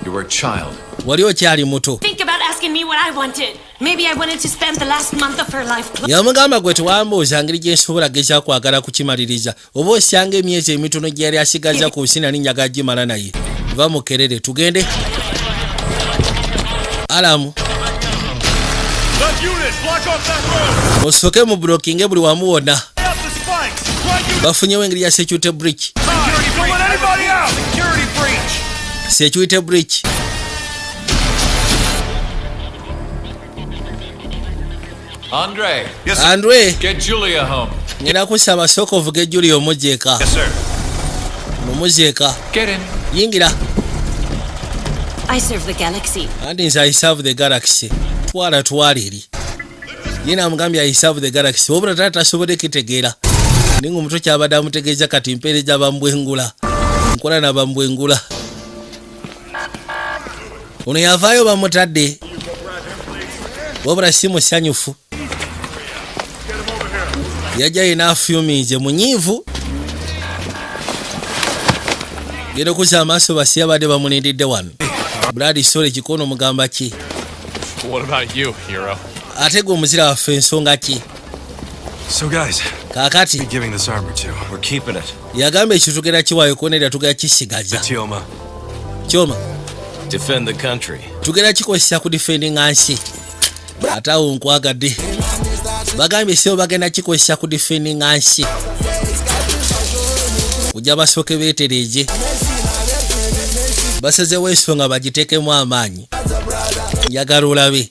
You were a child. Wali okyali muto. Think about asking me what I wanted. Maybe I wanted to spend the last month of her life. Yamugamba gwe tewambooza ngeri gye nsobola gezaako kwagala kukimaliriza oba osanga emyezi emitono gye yali asigaza ku nsi nali njagala gimala naye. Va mukerere tugende. Alamu. Osooke mu blocking buli wamu wonna. Bafunyewo engeri ya security breach. Security breach. Andre. Yes, Andre. Get Julia home. Ngenda kusaba soko ovuge Julia omujjeeka. Yes, sir. Mumujjeeka. Get in. Yingira. I serve the galaxy. And I serve the galaxy. Twala eri. Yena amugambye I serve the galaxy. Wabula tata asobodde kitegeera. Ninga omuto kyabadde amutegeeza kati mpeereza bambwengula. Nkola na bambwengula. Ono yavaayo bamutadde. Wabula si musanyufu. Yajja yena afyumiize munyiivu. Genda okuza amaaso basi abadde bamunindidde wano. Brad Sole kikono mugamba ki? What about you, hero? Ate gwe omuzira waffe ensonga ki? So guys, kakati we're giving this armor to. We're keeping it. Yagamba ekitugera kiwaayo konera tugera kisigaza. Kyoma. Defend the country. Tugera kikozesa ku defending nsi. Ate awo nkwagadde. Bagambye sebo bagenda kikozesa ku defending nsi. Kujja basooke beetereeje. Basazeewo ensonga bagiteekemu amaanyi. Njagala olabe.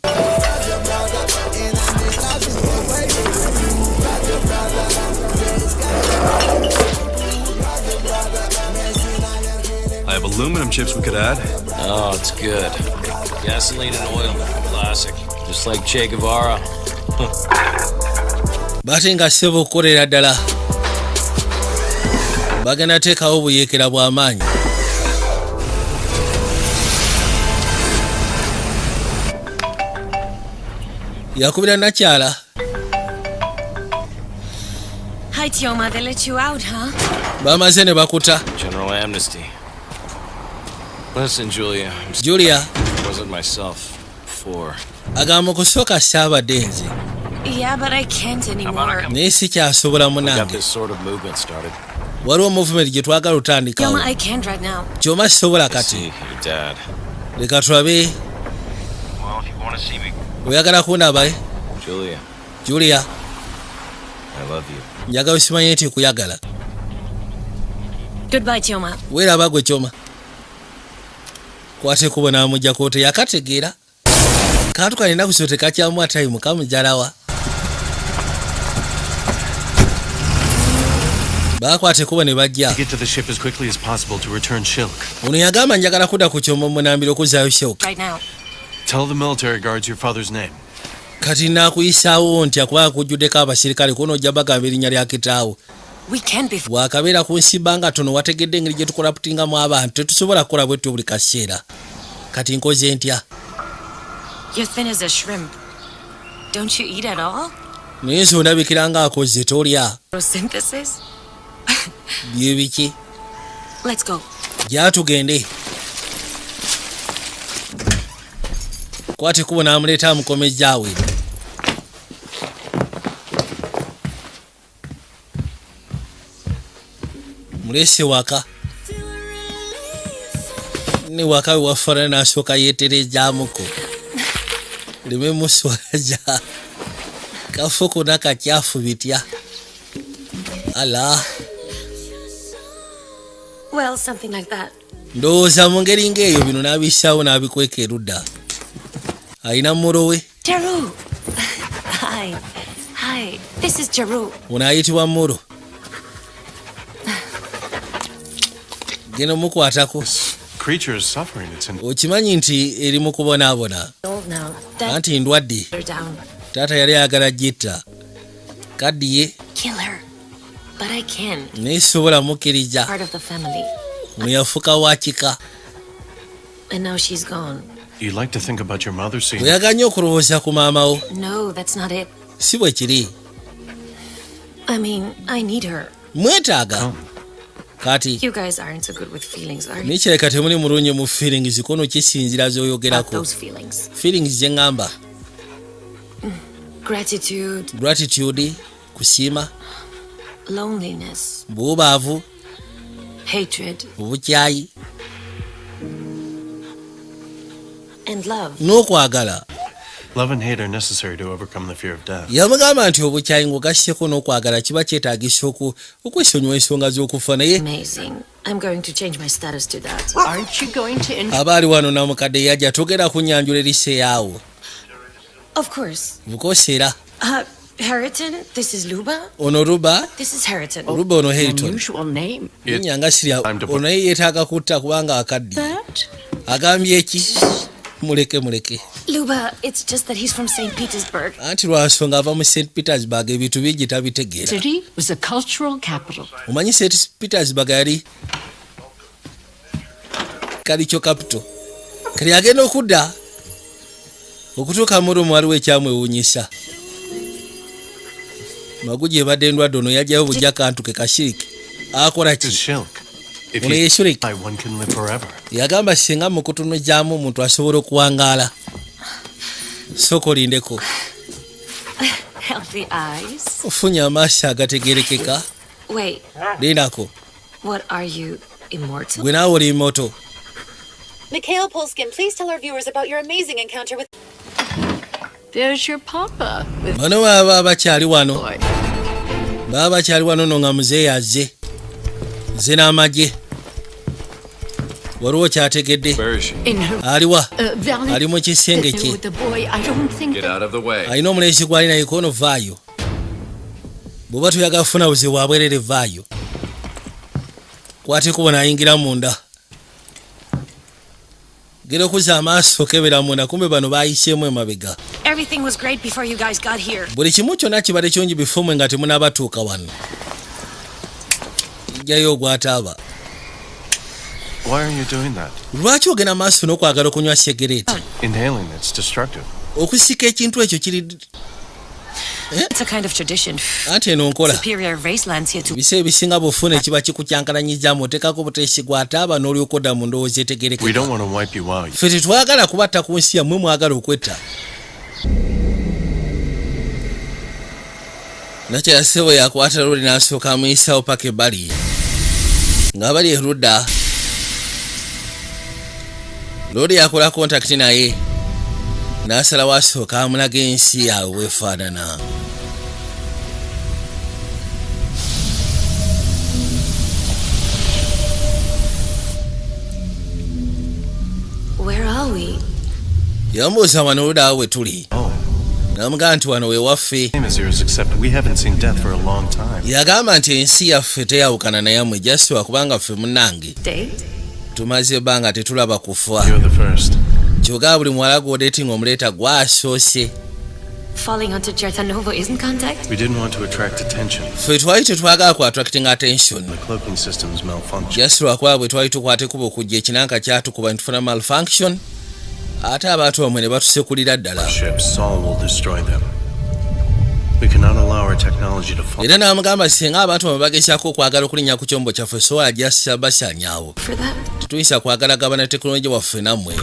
I have aluminum chips we could add. Oh, it's good. Gasoline and oil. Classic. Just like Che Guevara. Bate nga sebo okukolera ddala. bagenda teekawo obuyeekera bw'amaanyi. Yakubira nakyala. Hi, Tioma. They let you out, huh? Bamaze ne bakuta. General amnesty. Listen, Julia. Julia. I wasn't myself before. Agamba kusooka saabadde nze. Yeah, but I can't anymore. Naye sikyasobola We got munange. this sort of movement started. Waliwo movement gye twagala otandikawo. Tioma, I can't right now. Kyoma sisobola I kati. see your dad. Leka tulabe. Well, if you want to see me, Oyagala kundaba? Julia, Julia. I love you. Njagala osimanye nti nkuyagala. Goodbye, Tioma. Weeraba gwe Kyoma. Kwate kubona amujjako teyakategeera. Kantu kalina kusooka tekakyamuwa time kamujalawa. Bakwate kuba ne bajja. To get to the ship as quickly as possible to return Shilk. Ono yagamba njagala kudda ku Kyoma munambiro okuzaayo Shilk. Right now. Tell the military guards your father's name. Kati naakuyisaawo nti akuba akujjuddeko abasirikale kuno ojja bagamba erinnya lya kitaawo. We can't be. Bwakabeera ku nsimba nga tono wategedde engeri gye tukolaputingamu abantu tetusobola kukola bwetyo buli kaseera. Kati nkoze ntya? You're thin as a shrimp. Don't you eat at all? Naye nze ondabikira nga akoze tolya. Photosynthesis? Bye biki? Let's go. Jja tugende. Kwate kubo n'amuleeta amukomejjaawe. Mulese waka. Ne waka we wafaanana n'asooka yeeterezaamuko. Leme muswaja. Kafo konna kakyafu bitya. Ala. Well, something like that. Ndowooza mu ngeri ng'eyo bino n'abissaawo n'abikweka erudda. Ayina mmuro we. Jaru. Hi. Hi. This is Jaru. Ono ayitibwa mmuro. Geno mukwatako. Creature is suffering. It's in. Okimanyi nti eri mu kubonaabona. Old now. Anti ndwadde. They're down. Taata yali ayagala gitta. Kaddiye. Kill her. But I can. Naye sobola mukkiriza. Part of the family. Muyafuka wa kika. And now she's gone. You like to think about your mother seeing. Oyaga nnyo okulowooza ku maama wo. No, that's not it. Si bwe kiri. I mean, I need her. Mwetaaga. Kati. You guys aren't so good with feelings, are you? Nikireka temuli mulungi mu feelings kono kisinzira About z'oyogerako. those feelings. Feelings ze ngamba. Gratitude. Kusiima. Loneliness. Buubaavu. Hatred. Obukyayi. And love. N'okwagala. Love and hate are necessary to overcome the fear of death. Yamugamba nti obukyayi ng'ogasseko n'okwagala kiba kyetaagisa okwesonyiwa ensonga z'okufa naye. Amazing. I'm going to change my status to that. Aren't you going to Abaali wano namukadde yajja togera kunyanjula erise yaawo. Of course. Bukoseera. Harriton, this is Luba. Ono Luba. This is Harriton. Luba ono Harriton. unusual name? Nyanga sirya ono yeetaaga kutta kubanga akaddi. Agambye eki? Muleke. Luba, it's just that he's from St. Petersburg. Anti lwa nsonga ava mu St. Petersburg ebintu bingi tabitegeera. City was a cultural capital. Omanyi St. Petersburg yali kalicho capital. Kali agenda okudda okutuuka mu Rome waliwo ekyamwewuunyisa. Maguji ebadde ndwadde ono yajjayo bujja kantu ke kashiriki. Akola ki? Ono ye Shulk. Yagamba singa mu kutunujjaamu omuntu asobola okuwangaala. Sooka olindeko. Healthy eyes. Ofunye amaaso agategerekeka. Wait. Lindako. What are you, immortal? Gwe naawe oli moto. Mikhail Polskin, please tell our viewers about your amazing encounter with... There's your papa. Bano baba bakyali wano. Baba bakyali wano no nga muzeeyi azze. Nze n'amagye. Waliwo kyategedde. Aliwa. Ali mu kisenge kye. Alina omulenzi gw'ali naye kono vaayo. Bw'oba toyagala kufuna buzibu bwabwerere vaayo. Kwate kubona ayingira munda. Gera okuza amaaso kebera munda kumbe bano baayiseemu emabega. Everything was great before you guys got here. Buli kimu kyonna kibadde kirungi before mwe nga temunaabatuuka wano. jayo gwataba. Why are you doing that? Lwaki ogenda maaso n'okwagala okunywa sigareti? Inhaling it's destructive. Okusika ekintu ekyo kiri It's a kind of tradition. Ate eno nkola. Superior race lands here to Bise bisinga bufune kiba kikukyankalanyizza mutekako buteesi gwataba n'olyokoda mu ndowooza etegerekeka. We don't want to wipe you out. Ffe tetwagala kubatta ku nsi yammwe mwagala okwetta. Nakyala ssebo yakwata lori n'asooka amuyisawo paka ebbali. Nga bali erudda. Lori yakola kontakiti naye. N'asalawo asooka amulaga ensi yaabwe bw'efaanana. Where are we? Yambuuza wano oludda awo we tuli. N'amugamba nti wano we waffe. Yagamba nti ensi yaffe teyawukana na yammwe jasitwa kubanga ffe munnange. Tumaze ebbanga tetulaba kufa. Kyokka buli muwala gw'odeetinga omuleeta gwasoose. Falling onto Jertanova isn't contact? We didn't want to attract attention. Ffe twali tetwagala ku attracting attention. The cloaking systems malfunction. Jasitwa kuba bwe twali tukwata kuba okujja ekinanka kyatukuba ne tufuna malfunction. Ate abantu bamwe ne batusekulira ddala. Era n'amugamba singa abantu bamwe bagezaako okwagala okulinnya ku kyombo kyaffe sobola jasa basanyaawo. Tetuyinza kwagala gabana tekinologiya waffe nammwe.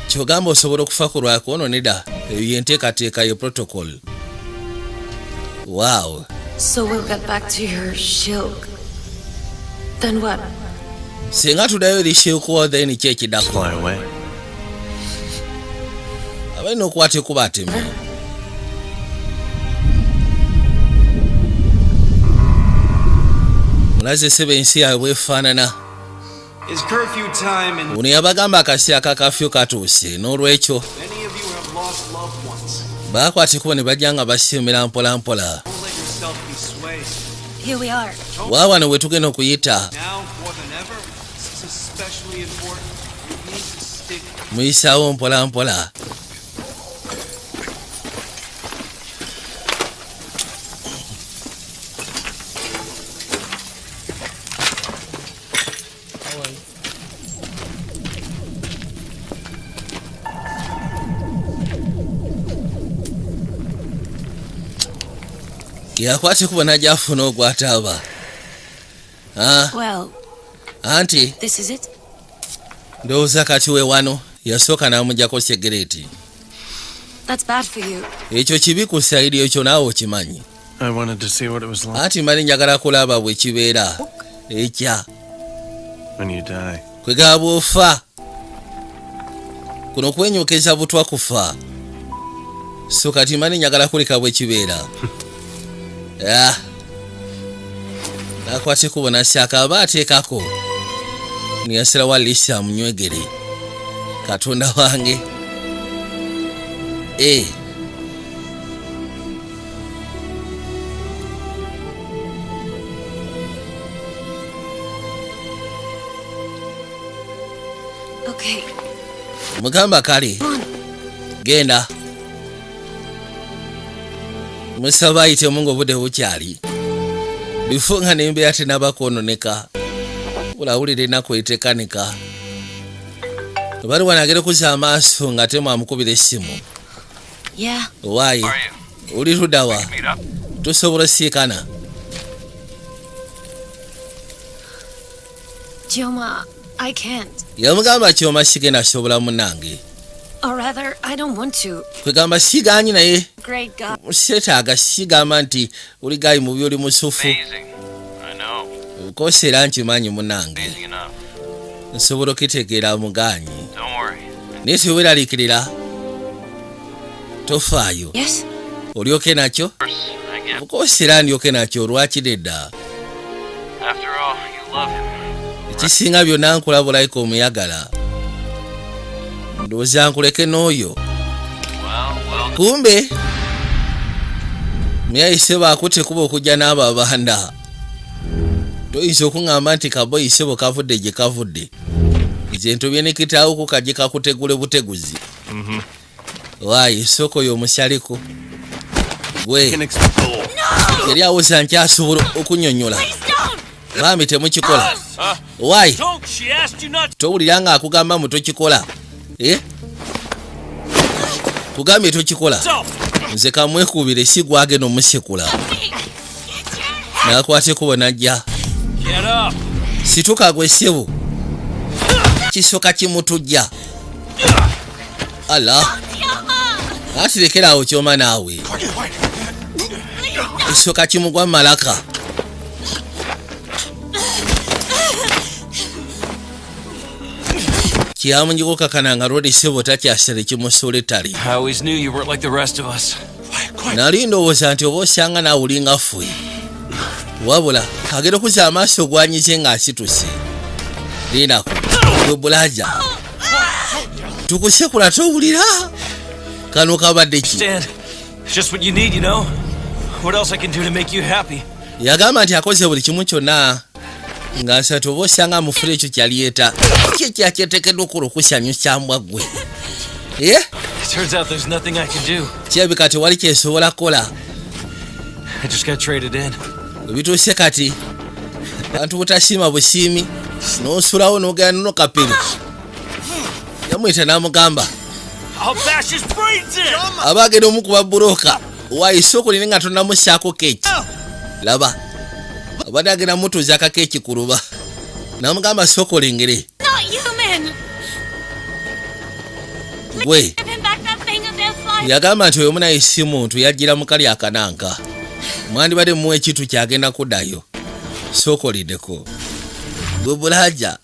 Kyogamba osobola okufa ku lwako ono nedda eyo yenteekateeka ye protocol. Wow. So we'll get back to your shilk. Then what? Singa tuddayo eri shilkuwa then ki ekiddako? Abalina okukwata ekuba ateme. Mulaze ssebo ensi yaabwe bw'efaanana. Ono yabagamba akaseera ka kafyu katuuse n'olwekyo baakwata ekuba ne bajja nga basiimira mpola mpola. Here we are. Wa wano we tugenda okuyita. Muyisaawo mpola mpola. Yakwata ekuba n'ajja afuna ogwataaba. Well, Anti, this is it? ndowooza kati we wano yasooka n'amugyako sigareti. That's bad for you. Ekyo kibi ku sayidi ekyo naawe okimanyi. Anti mali njagala kulaba bwe kibeera. Ekya. Kwegaba bw'ofa. Kuno kwenyokeza butwa kufa. So kati mali njagala kuleka bwe kibeera. Nakwata ekuba n'asyaka aba ateekako. Niyasalawo Alisa amunywegere. Katonda wange. Okay. Mugamba kale. Genda. Musaba ayitemu ng'obudde bukyali. Bifo nga n'embeera tenaba kwononeka. Ulawulira ennaku etekanika. Bali wano agere kuzza amaaso nga temu amukubira essimu. Yeah. Waayi. Oli ludda wa? Tusobola siikana. Joma, I can't. Yamugamba Kyoma sigenda asobola munnange. Or rather, I don't want to. Kwegamba sigaanyi naye. Great God. Seetaaga sigamba nti oli gayi mubi oli musufu. Koseera nkimanyi munnange. Nsobola okitegeera mugaanyi. Naye teweeraliikirira. Tofaayo. Yes. Olyoke nakyo? Koseera ndyoke nakyo lwaki nedda? Ekisinga byonna nkulabulaiko omuyagala. Ndowooza nkuleke n'oyo. Kumbe muyayise baakute kuba okujja n'abo abanda. Toyinza okuŋŋamba nti kaboyisebo kavudde gye kavudde. Ekintu byenikitaawo ku kajje kakutegule buteguzi. Waayi soko yo omusyaliko. Gwe. yali awuza nkyasobola okunyonyola bambi temukikola why towulira nga akugamba mu tokikola kugambye tokikola nze kamwekubire si gwagenda omusekula nakwateko najja situka gwe ssebo kisoka kimutujja ala ati lekerawo kyoma naawe kisoka kimugwa malaka kiyamunjiko kakananga rodi ssebo takyasere kimusole tali nali ndowooza nti oba osanga naawulinga ffe wabula agenda okuza amaaso gwanyize ng'asituse linako gwe bulaja tukusekula towulira kano kabadde ki yagamba nti akoze buli kimu kyonna ng'asatu oba osanga mufula ekyo kyaliyeeta ki ekyakyeteekeddwa okukola okusanyusa mbwa ggwe kirabika tewali kyesobola kukola ebituuse kati bantu butasiima busiimi n'osulawo n'ogenda nokapere yamwita n'amugamba aba agenda omukuba buloka waayise okulire nga tonamusaako keeki laba abadde agenda mutuuza akakeeki ku luba n'amugamba sookolengere gwe yagamba nti oyo munayisi muntu yajjira mu kali akananka mwandibadde muwa ekintu kyagenda kuddayo sookolindeko gwe bulaja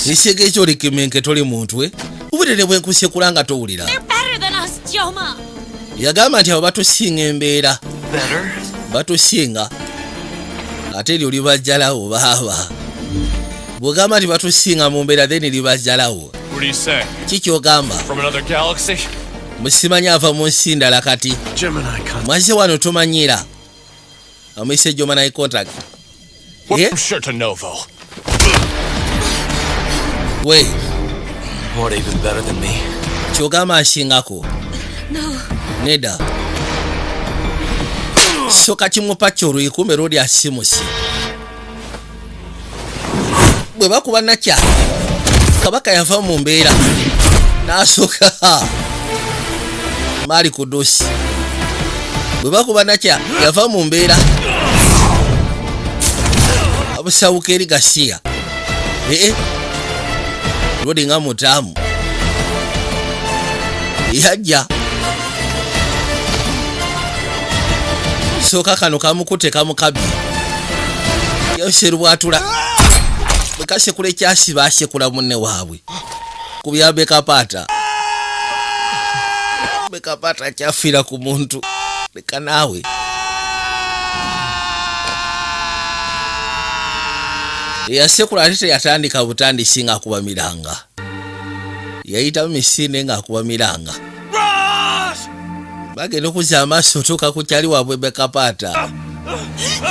isege ekyo likimenke toli muntu ubudde bwenkusekula nga towulira yagamba nti abo batusinga embeera batusinga ate eryo libajjalawo baaba bwegamba nti batusinga mu mbeera then libajjalawo kikyogamba musimanyi ava mu nsi ndala kati mwaze wano tomanyira amuyise Gemini contact we kyogamba nsingako neda soka kimupa kyolwikume rodi asimusi bwe bakuba nakya kabaka yava mu mbeera n'asooka maali kudusi bwe bakuba nakya yava mu mbeera abusawuka eri gasiya rodi nga mutaamu yajja sooka kano kamukute kamukabye yoserubwatula bwekasekula ekyasiba asekula munne waabwe kubya bekapaata kyafiira ku muntu leka naawe eyasekula ate teyatandika butandisi ng'akuba miranga yayitamu misinde ng'akuba miranga bagenda okuza amaaso tuuka ku kyali waabwe bekapaata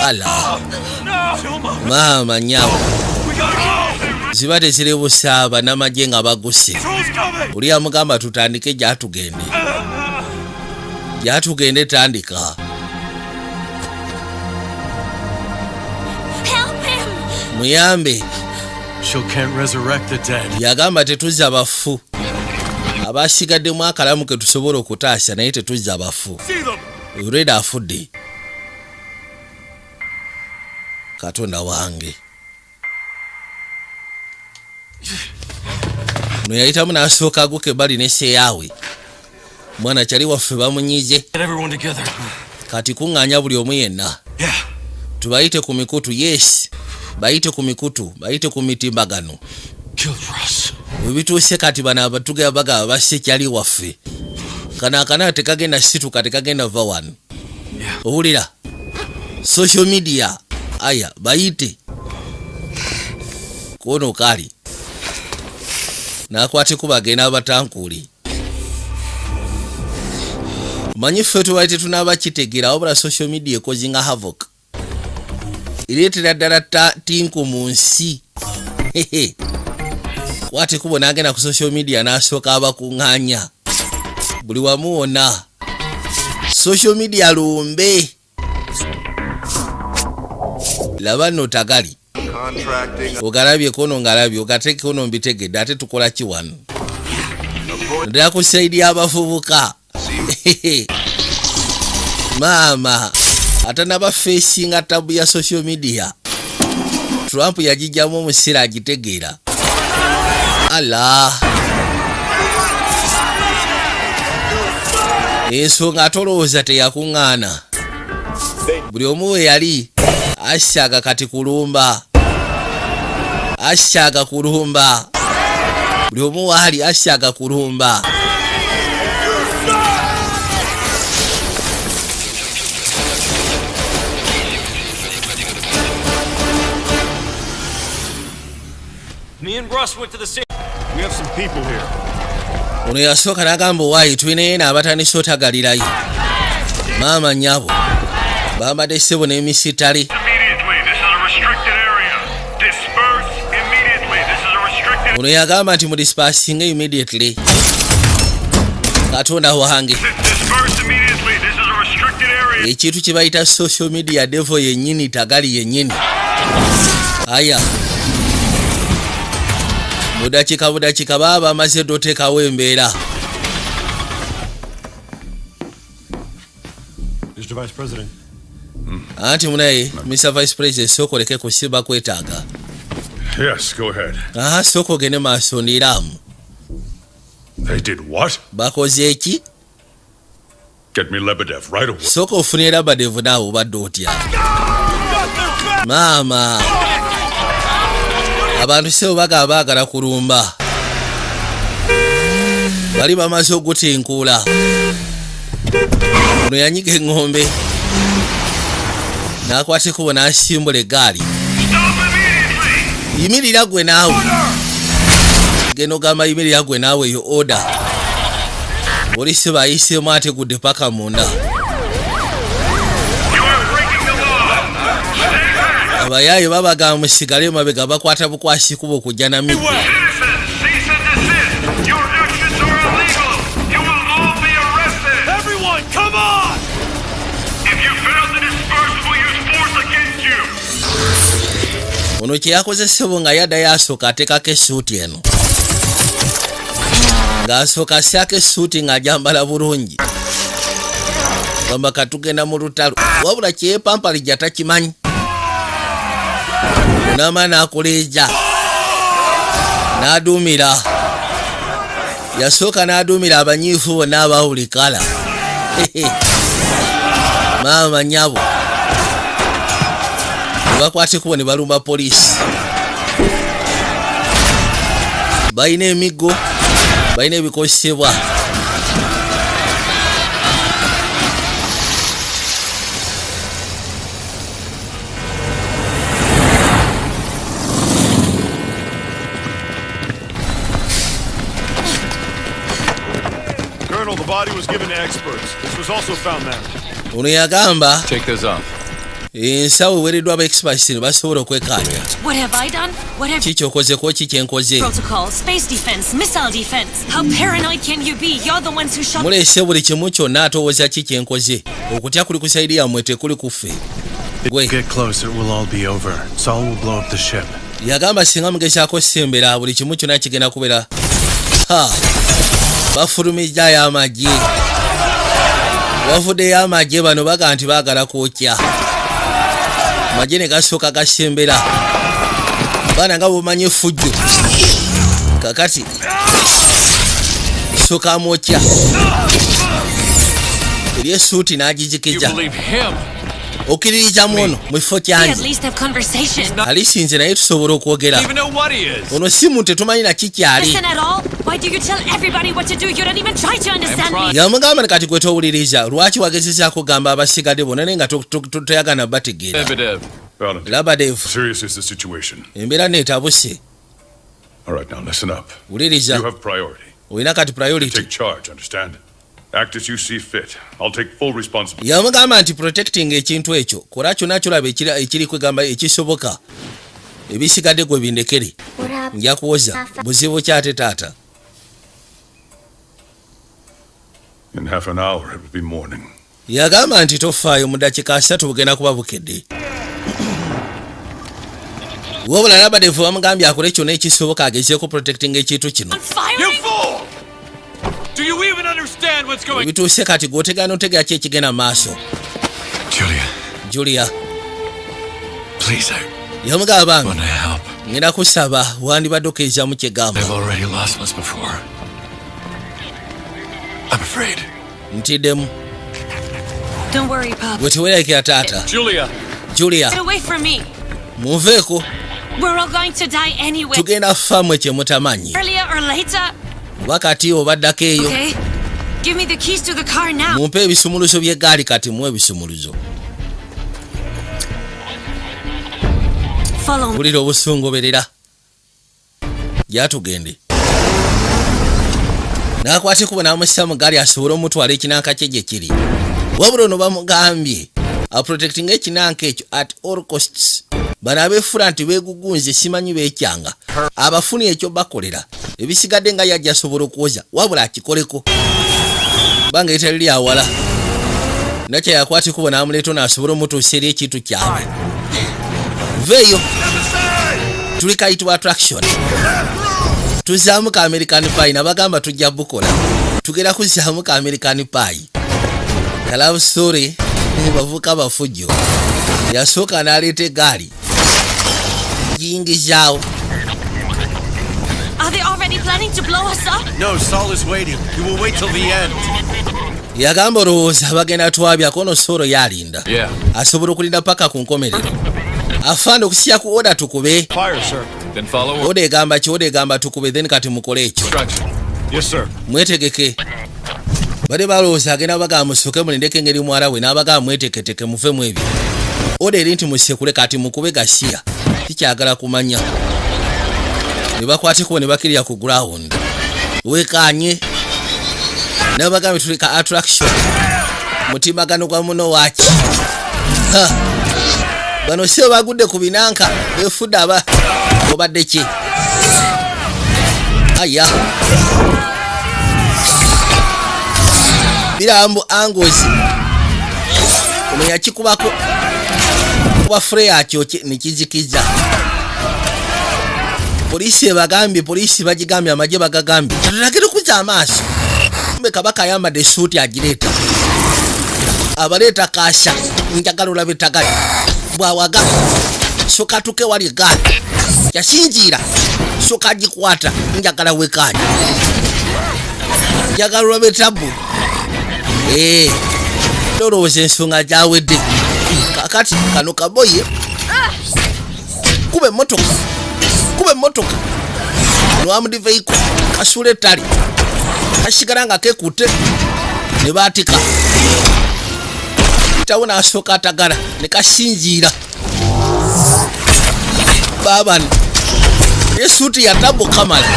ala maama nyawo ziba teziri busaaba n'amagye nga baguse oli amugamba tutandike gyatugende tandika muyambe yagamba tetuzza bafu abasigaddemu akalamu ke tusobola okutaasa naye tetuzza bafu olweda afudde katonda wange no yayitamu n'asooka aguke bali neseyaawe mwana kyali waffe bamunyize kati kuŋŋaanya buli omu yenna tubayite ku mikutu yes bayite ku mikutu bayite ku mitimbagano bwe bituuse kati bano abatugaba bagaba basse kyali waffe kano akana tekagenda situka tekagenda va wano owulira social media aya bayite kono kali nakwate kubagenda abatankuuli manyi ffe tubaite tunaaba kitegeera wabula social media ekozinga havoc ireetera ddala tinku mu nsi kwate kubo n'agenda ku social media n'asooka abakuŋŋaanya buli wamu wonna social media lumbe laba nno tagali ogalabye kono ngalabye ogateeke kono mbitegedde ate tukola ki wano ndala ku saidi y'abavubuka maama atanaba facinga tabu ya social media Trump yagijjamu omuseera agitegeera Allah ensonga atolowooza teyakuŋŋaana buli omu we yali ashaga kati kulumba ashaga kulumba buli omu waali ashaga kulumba Me and Russ went to the scene. We have some people here. ono yasooka n'agamba owaayi tulina eno abatandise otagalirayo maama nnyabo bambadde ssebo n'emisitale ono yagamba nti mudispasinga immediately katonda wange ekintu kye bayita social media devil yennyini tagali yennyini aya budakika baba bamaze doteekawo embeera Mr. Vice President. anti munaye Mr. Vice President sooka oleke kusiba kwetaaga Yes, go ahead. sooka ogende maaso ndiramu They did what? bakoze eki Get me Lebedev right away. sooka ofunire Lebedev naawe obadde otya maama abantu sebo bagamba baagala kulumba bali bamaze ogutinkuula ono yanyiga eŋŋombe n'akwata ekkubo n'asimbula eggaali yimirira gwe naawe genda ogamba yimirira gwe naawe eyo oda oli se bayiseemu ategudde paka munda abayaayi babagamba musigale mabega bakwata bukwasi kubo okujja na miggo ono kye yakoze ssebo nga yaddayo asooka ateekako essuuti eno ng'asooka asyako essuuti ng'ajambala bulungi gamba katugenda mu lutalo wabula kyeyepampalijja takimanyi n'ama n'akoleeja n'aduumira yasooka n'aduumira abanyiifu bonna abawuli kala maama nyabo bakwate kubo ne balumba poliisi balina emiggo balina ebikozesebwa Colonel, the body was given to experts. This was also found there. ono yagamba Take those off. ensawo eweereddwa aba experts ne basobola okwekanya What have I done? What have kiki okozeko ki kyenkoze protocol, space defense, missile defense? How paranoid can you be? You're the ones who shot. muleese buli kimu kyonna atowooza ki kyenkoze okutya kuli ku saidi yammwe tekuli kuffe Get close, it will all be over. Saul will blow up the ship. yagamba singa mugezaako sembera buli kimu kyonna kigenda kubeera bafulumijjayo amagye wavuddeyo amagye bano baga nti baagala kwokya amagye ne gasooka gasembera baana nga bumanyi effujjo kakati sooka amwokya eri essuuti n'agijikija okiririzamu ono mu kifo We at kyange least have conversation. alisinze naye tusobola okwogera ono si muntu tetumanyi na kikyali Listen at all? Why do you tell everybody what to do? You don't even try to understand me. yamugamba ne kati gwe towuliriza lwaki wagezezaako gamba abasigadde bonna naye nga toyagana bategeera Lebedev Serious is the situation. embeera neetabuse All right, now listen up. wuliriza You have priority. olina kati priority Take charge, understand? Act as you see fit. I'll take full responsibility. yamugamba nti protecting ekintu ekyo kola kyonna kyolaba ekiri kwegamba ekisoboka ebisigadde gwe bindekere nja kuwoza buzibu kyate taata In half an hour, it will be morning. yagamba nti tofaayo mu dakiika 3 bugenda kuba bukedde wabula nabadevu bamugambye akole kyonna ekisoboka agezeeko protecting ekintu kino. You fool! Do you even understand what's going on? Bituuse kati gwotegana otegera ki ekigenda maaso. Julia. Please, yamugamba I want to help. ngenda kusaba wandibadde okkirizaamu kyegamba. They've already lost once before. I'm afraid. Ntiddemu. Don't worry, Pop. Bwe teweerekera taata. Julia. Get away from me. Munveeko. We're all going to die anyway. Tugenda famwe kye mutamanyi. Earlier or later. Wakati obaddako eyo. Okay. Give me the keys to the car now. Mumpe ebisumuluzo by'eggaali kati muwe ebisumuluzo. Follow me. Bulira obusungoberera. Gyatugende. N'akwata ekkubo n'amussa mu ggaali asobole omutwala ekinanka kye gye kiri. Wabula ono bamugambye aprotecting ekinanka ekyo at all costs. Bano abeefula nti beegugunze simanyi beekyanga. Abafuni ekyo bakolera. Ebisigadde nga yajja asobola okwoza wabula akikoleko. Banga etaliri awala. Nakyo yakwata ekkubo n'amuleeta n'asobola omutuusa eri ekintu kyabwe. Veeyo. Tuli kayitibwa attraction. Tuzaamuka American Pie nabagamba tujja bukola. Tugera kuzaamuka American Pie. Love story bavuka bafujjo. Yasooka n'aleeta eggaali. Giyingizaawo. Are they already planning to blow us up? No, Saul is waiting. He will wait till the end. Yagamba olowooza bagenda twabyako no Solo yalinda. Asobola okulinda paka ku nkomerero. Afande okusiya ku order tukube. Fire, sir. Then follow. Order egamba ki order egamba tukube then kati mukole ekyo. Yes, sir. Mwetegeke. Bade balowooza agenda bagamba musooke mulindeko engeri mwala we n'abagamba mweteketeke muve mu ebyo. Order eri nti musekule kati mukube gasiya. Tikyagala kumanya. Ne bakwateko ne bakirya ku ground. Wekanye. N'abagamba tuleka attraction. Mutimagano gwa muno waaki. Bano sio bagudde ku binanka befudde aba obadde ki. Aya. Birambo angozi. Omenya kikubako. Kuba Freya kyo nikizikiza. Polisi bagambye polisi bagigambye amaje bagagambye. Tulagire kuza amaaso. Mbe kabaka yambadde suuti agireeta. Abaleta kasha njagala olabe tagali. Bwawaga soka tuke wali gali. Yasinjira soka gikwata njagala wekali. Njagala olabe tabu. Lolowooza ensonga gyawedde. Kakati kano kaboye. Kube motoka. Armed vehicle kasule tali. Kashigala nga kekutte ne baatika. Tawona asoka atagala ne kasinjira. Babani esuti ya tabo kamala.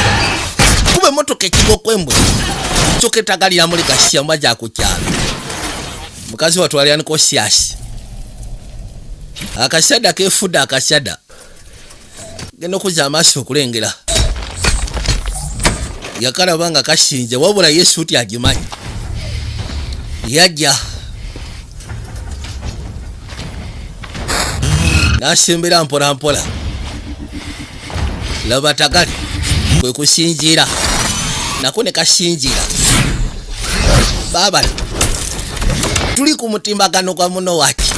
Kube motoka ekigo kwembwe. Choke tagali ya muri kashya mbaja kukyala. Mukazi watwali yani kosiasi. Akashada kefuda akashada. Geno kuza amaso okulengera. Yakala banga kashinje wabula yesuti agimanyi. Yajja. Nasembera mpola mpola. Laba tagali kwe kusinjira. Nako ne kasinjira. Baba tuli ku mutimbagano kwa muno waki.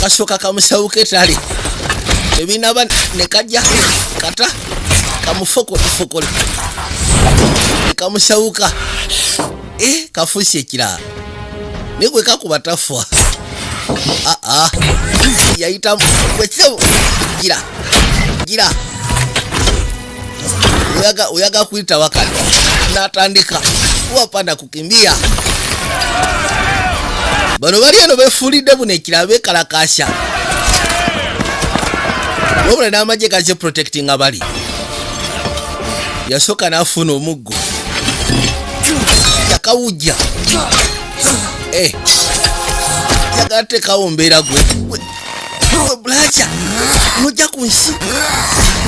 Kasoka kamusauke tali. Ebinaba ne kajja kata kamufoko. Kamusauka. Kafusi ekira. Nikwe kakubatafa. Yaita mwesewo. Gira. Uyaga kuita wakati. Natandika. Wapanda kukimbia. Bano bali ano befulidde bune kirabe kalakasha. Wabula n'amagye gaze protecting abali. Yasoka n'afuna omuggo. Yakawujja. Yagate kawombeera gwe. Blacha. Nojja ku nsi.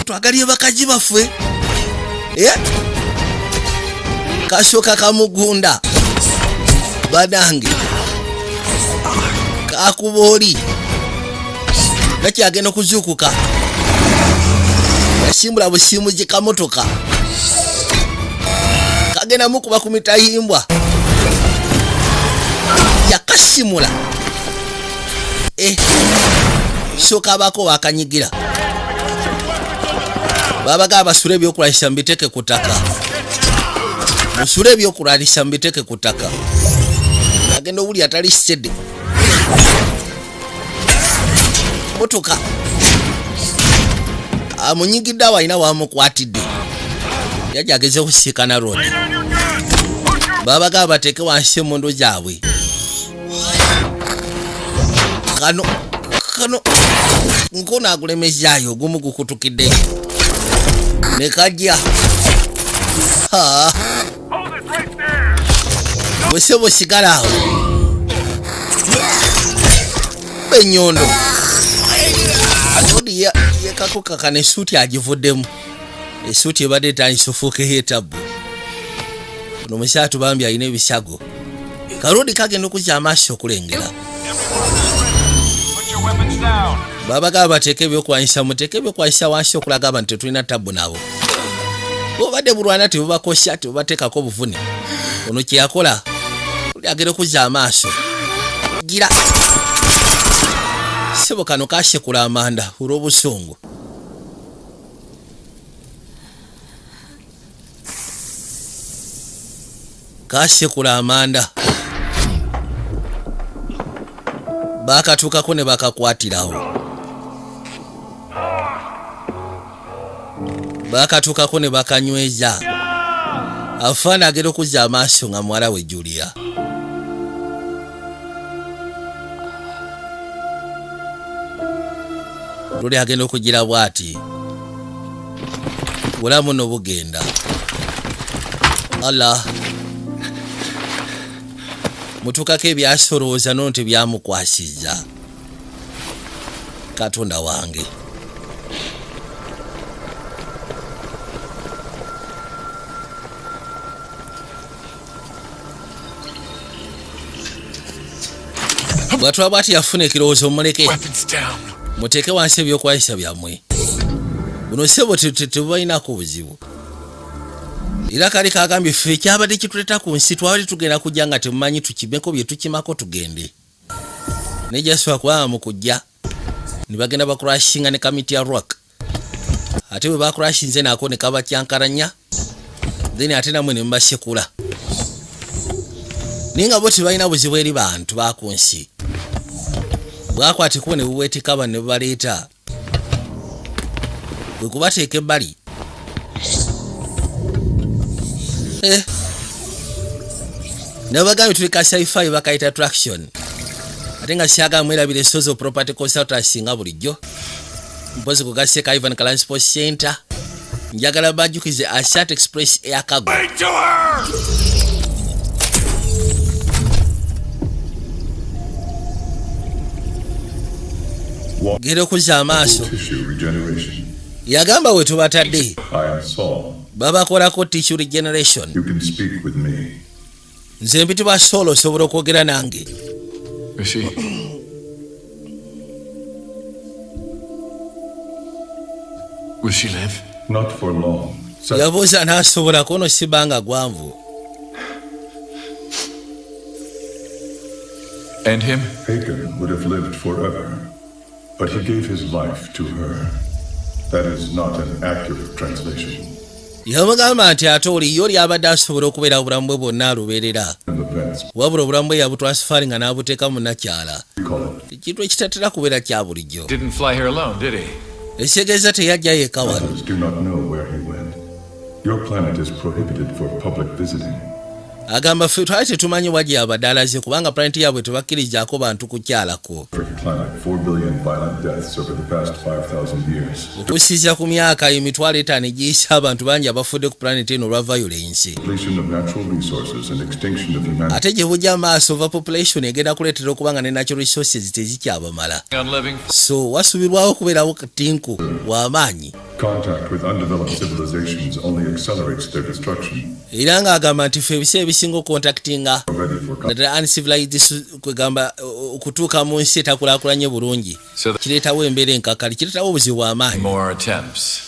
Twagaliye bakaji bafwe. Kasoka kamugunda. Badange. Kakuboli. Nachi agenda kuzukuka. yasimbula busimuzi kamotoka kagenda mukuba ku mitayimbwa yakasimula soka abako bakanyigira babaga basure ebyokulalisha mbiteke kutaka musure ebyokulalisha mbiteke kutaka agenda obuli atali steady motoka amunyigidde awalina wamukwatidde yajageze okusiikana road babaga bateeke wansi emundu gyabwe kano nkono agulemezaayo ogumu gukutukidde nekajja bwesebo sigala awo benyondo odi yekakukaka nesuuti agivuddemu esuuti ebadde etandisa ofuukeho etabu ono mukyala tubambye alina ebisago kalodi kagenda okuzza amaaso okulengera babaga bateeke ebyokulwanyisa muteeke ebyokulwanyisa wansi okulaga abantu tetulina tabu nabo obadde bulwana tebubakosya tebubateekako obuvune ono kyeyakola oli agenda okuzza amaaso gira sebo kano kasekula amanda olw'obusungu kasekula amanda bakatuukako ne bakakwatirawo bakatuukako ne bakanyweza afaana agenda okuzza amaaso nga muwala we Julia luli agenda okugira bwati bulamu no bugenda Allah mutukako ebyasolooza nono tebyamukwasizza Katonda wange bwatwa bwati yafuna ekirowoozo muleke muteeke wansi ebyokwayisa byammwe buno sebo tebubalinako buzibu era kali kagambye ffe ekyabadde kituleta ku nsi twali tugenda kujja nga temumanyi tukimeko bye tukimako tugende nejaswa kubanga mu kujja ne bagenda bakurashinga ne kamiti ya rock ate bwe bakurashinze nako ne kabakyankaranya then ate namwe ne mbasekula ninga bo tebalina buzibu eri bantu baku nsi bwakwate kuba ne buweetikaba ne bubaleeta bwe kubateeka ebbali nabagambye tulika sci-fi bakayita attraction ate nga kyaga mwerabire Sozo Property Consultancy nga bulijjo mpozi kugasie ka Ivan Kalan Sports Center njagala bajjukize Ashat Express Air Cargo gero kuzza amaaso yagamba we tubatadde babakolako tissue regeneration nze mpitibwa Solo osobola okwogera nange Will she live? Not for long. yabuuza n'asobola kono sibanga gwanvu And him? Haken would have lived forever, but he gave his life to her. That is not an accurate translation. yamugamba nti ate oliyo lyabadde asobola okubeera obulamu bwe bwonna alubeerera wabula obulamu bwe yabutransfari nga n'abuteeka mu nakyala ekintu ekitatera kubeera kya bulijjo ekitegeeza teyajja yeka wano agamba ffe twali tetumanyi wajja yabadde alaze kubanga planeti yaabwe tebakkirizaako bantu kukyalako okusiiza ku myaka emitwalo 5 egiyisa abantu bangi abafudde ku planeti eno olwa violence ate gye bujja maaso overpopulation egenda kuleetera okubanga ne natural resources tezikyabamala so wasuubirwawo okubeerawo katinku w'amaanyi Contact with undeveloped civilizations only accelerates their destruction. Iranga agamba nti ffe ebiseera ebisinga contactinga naddala uncivilized kwegamba okutuuka mu nsi etakulaakulanye bulungi kireetawo embeera enkakali kireetawo obuzibu amaanyi. More attempts.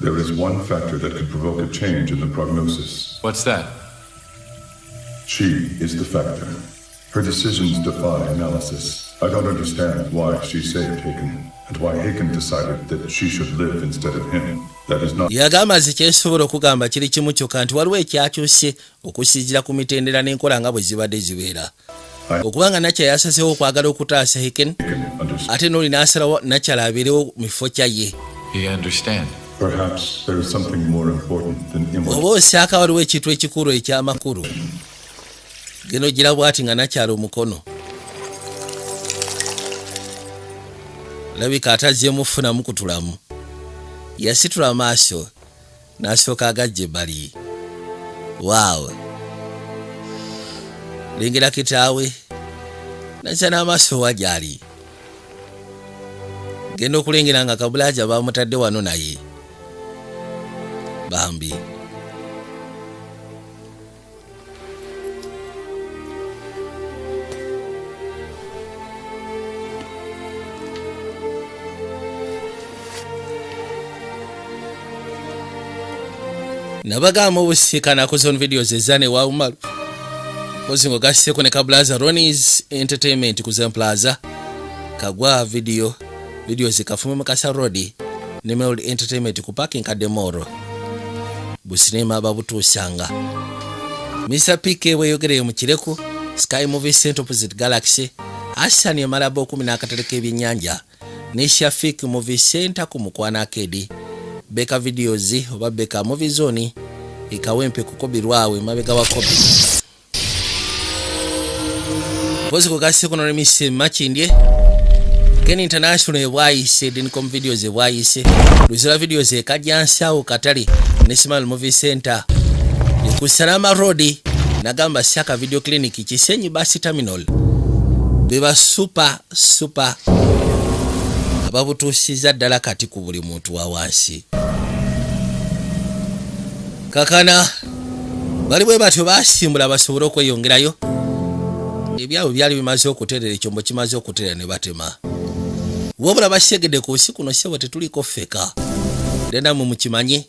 There is one factor that could provoke a change in the prognosis. What's that? She is the factor. Her decisions defy analysis. I don't understand why she saved Haken, and why Haken decided that she should live instead of him. That is not... Yagamba nti kyensobola okugamba kiri kimu kyokka nti waliwo ekyakyuse okusinziira ku mitendera n'enkola nga bwe zibadde zibeera. Okubanga Nakya yasazeewo okwagala okutaasa Haken, ate n'oli n'asalawo Nakyala abeerewo mu kifo kya ye. He understand. Perhaps there is something more important than immortality. Oba osanga waliwo ekintu ekikulu eky'amakulu. Geno gira bw'ati nga Nakyala omukono. Labika atazzeemu funamu kutulamu. Yasitula maaso n'asooka agajja ebbali. Waawe. Lengera kitaawe n'azza n'amaaso wa gy'ali. Genda okulengera nga Kabulaaja baamutadde wano naye. Bambi. Nabagamba obusiikana ku zone videos ezane wa umalu. Kozingo gaseko ne Kabulaza Ronnie's Entertainment ku Zen Plaza. Kagwa videos kafume Makasa Road ne Meld Entertainment ku parking Kademoro. Businema babutusanga. Mr. PK weyogereye mu Kireko Sky Movie Center opposite Galaxy. Asani Malabo 10 akatereka ebyennyanja. Ne Shafik Movie Center ku Mukwana Arcade. Beka videos oba Beka Movie Zone ikawempe kukobirwawe mabega wa kopi. Bozi kugasi kono remise machindye. Ken International ewaise Dincom videos ewaise. Luzira videos ekajyansa okatali ne Smile Movie Center. Kusalama Road nagamba Saka Video Clinic Kisenyi Basi Terminal. Beba super ababutusiza ddala kati ku buli muntu wa wansi. Kakana bali bwe batyo basimbula basobola okweyongerayo. Ebyabo byali bimaze okuterera ekyombo kimaze okuterera ne batema. Wabula basegede ku nsi kuno sebo tetuliko feka. Denda mu mukimanye.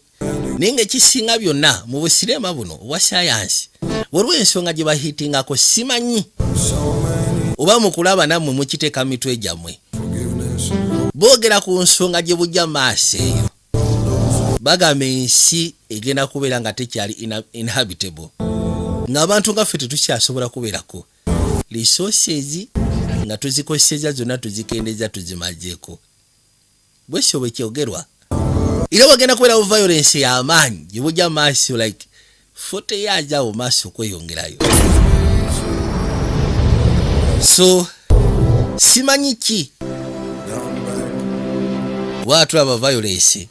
Ninge kisinga byonna mu busirema buno wa science. Waliwo ensonga gye bahitingako simanyi. Oba mukulaba nammwe mukiteeka mitwe gyammwe. Boogera ku nsonga gye bujja maaso eyo. Bagamba ensi egenda kubeera nga tekyali inhabitable. Ng'abantu nga ffe tetukyasobola kubeerako. Resources nga tuzikozeseza zonna tuzikendeza tuzimazeeko. Bwesyo bwe kyogerwa. Era wagenda kubeerawo violence y'amaanyi gye bujja maaso like 40 years awo maaso kweyongerayo. So simanyi ki watu aba violence.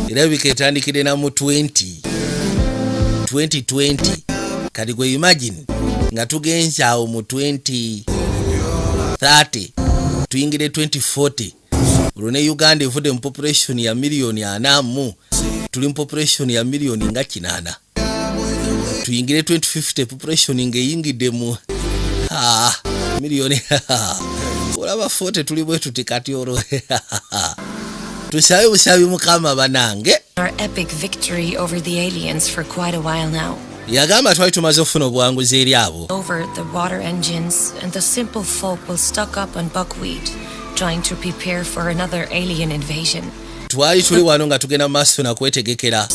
Era biketandikire na mu 2020 kati gwe imagine nga tugenza awo mu 2030 tuyingire 2040 Rune Uganda evudde mu population ya milioni 4 tuli mu population ya milioni nga 8 tuyingire 2050 population ngeyingide mu milioni olaba 40 tuli bwe tutikati oro tusabe busabe mukama banange. Our epic victory over the aliens for quite a while now. Yagamba twali tumaze ofuna obuwanguzi eri abo. Over the water engines, and the simple folk will stock up on buckwheat, trying to prepare for another alien invasion. Twali tuli wano nga tugenda maaso na kwetegekera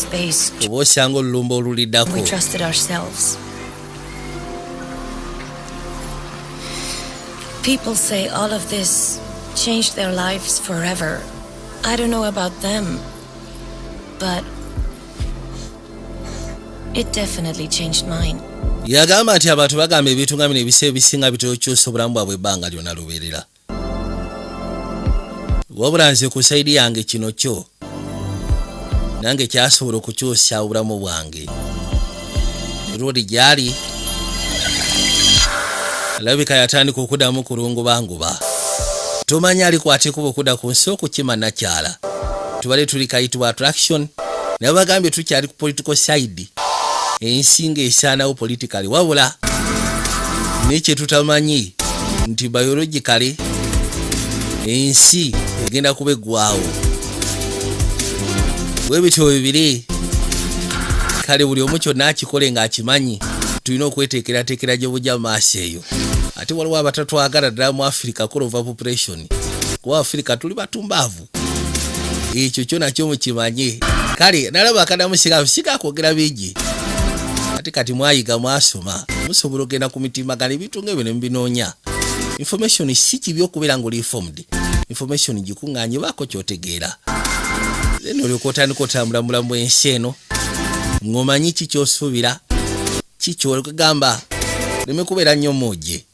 oba osanga olulumba oluliddako. We trusted ourselves. People say all of this changed their lives forever. I don't know about them, but it definitely changed mine. Yagamba nti abantu bagamba ebintu nga bino ebiseera ebisinga bitokyusa obulamu bwabwe ebbanga lyonna lubeerera. Wabula nze ku saidi yange kino kyo nange kyasobola okukyusa obulamu bwange. Roodi gyali alabika yatandika okuddamu kulungubanguba. tomanya alikwate kuba okuda ku nsi okukima nakyala tubale tuli kayitibwa attraction naye bagambye tukyali ku political side ensi ng'esaanawo politically wabula nekye tutamanyi nti biologically ensi egenda kuba eggwaawo bwe bityo bibiri kale buli omu kyonna akikole ng'akimanyi tulina okweteekerateekera gye bujja maaso eyo ate waliwo abatatwagala ddala mu Africa kolova population kuba Africa tuli batumbaavu ekyo kyo nakyo mukimanye kale nalaba akadamusika kwogera bingi ate kati mwayiga mwasoma musobola okugenda ku mitimbagano ebintu ng'ebyo ne mubinoonya information si kibi okubeera ng'oli informed information gikuŋŋaanye baako kyotegeera then olyoka otandika otambulamulamu ensi eno ng'omanyi ki kyosuubira ki kyogamba leme kubeera nnyo mujje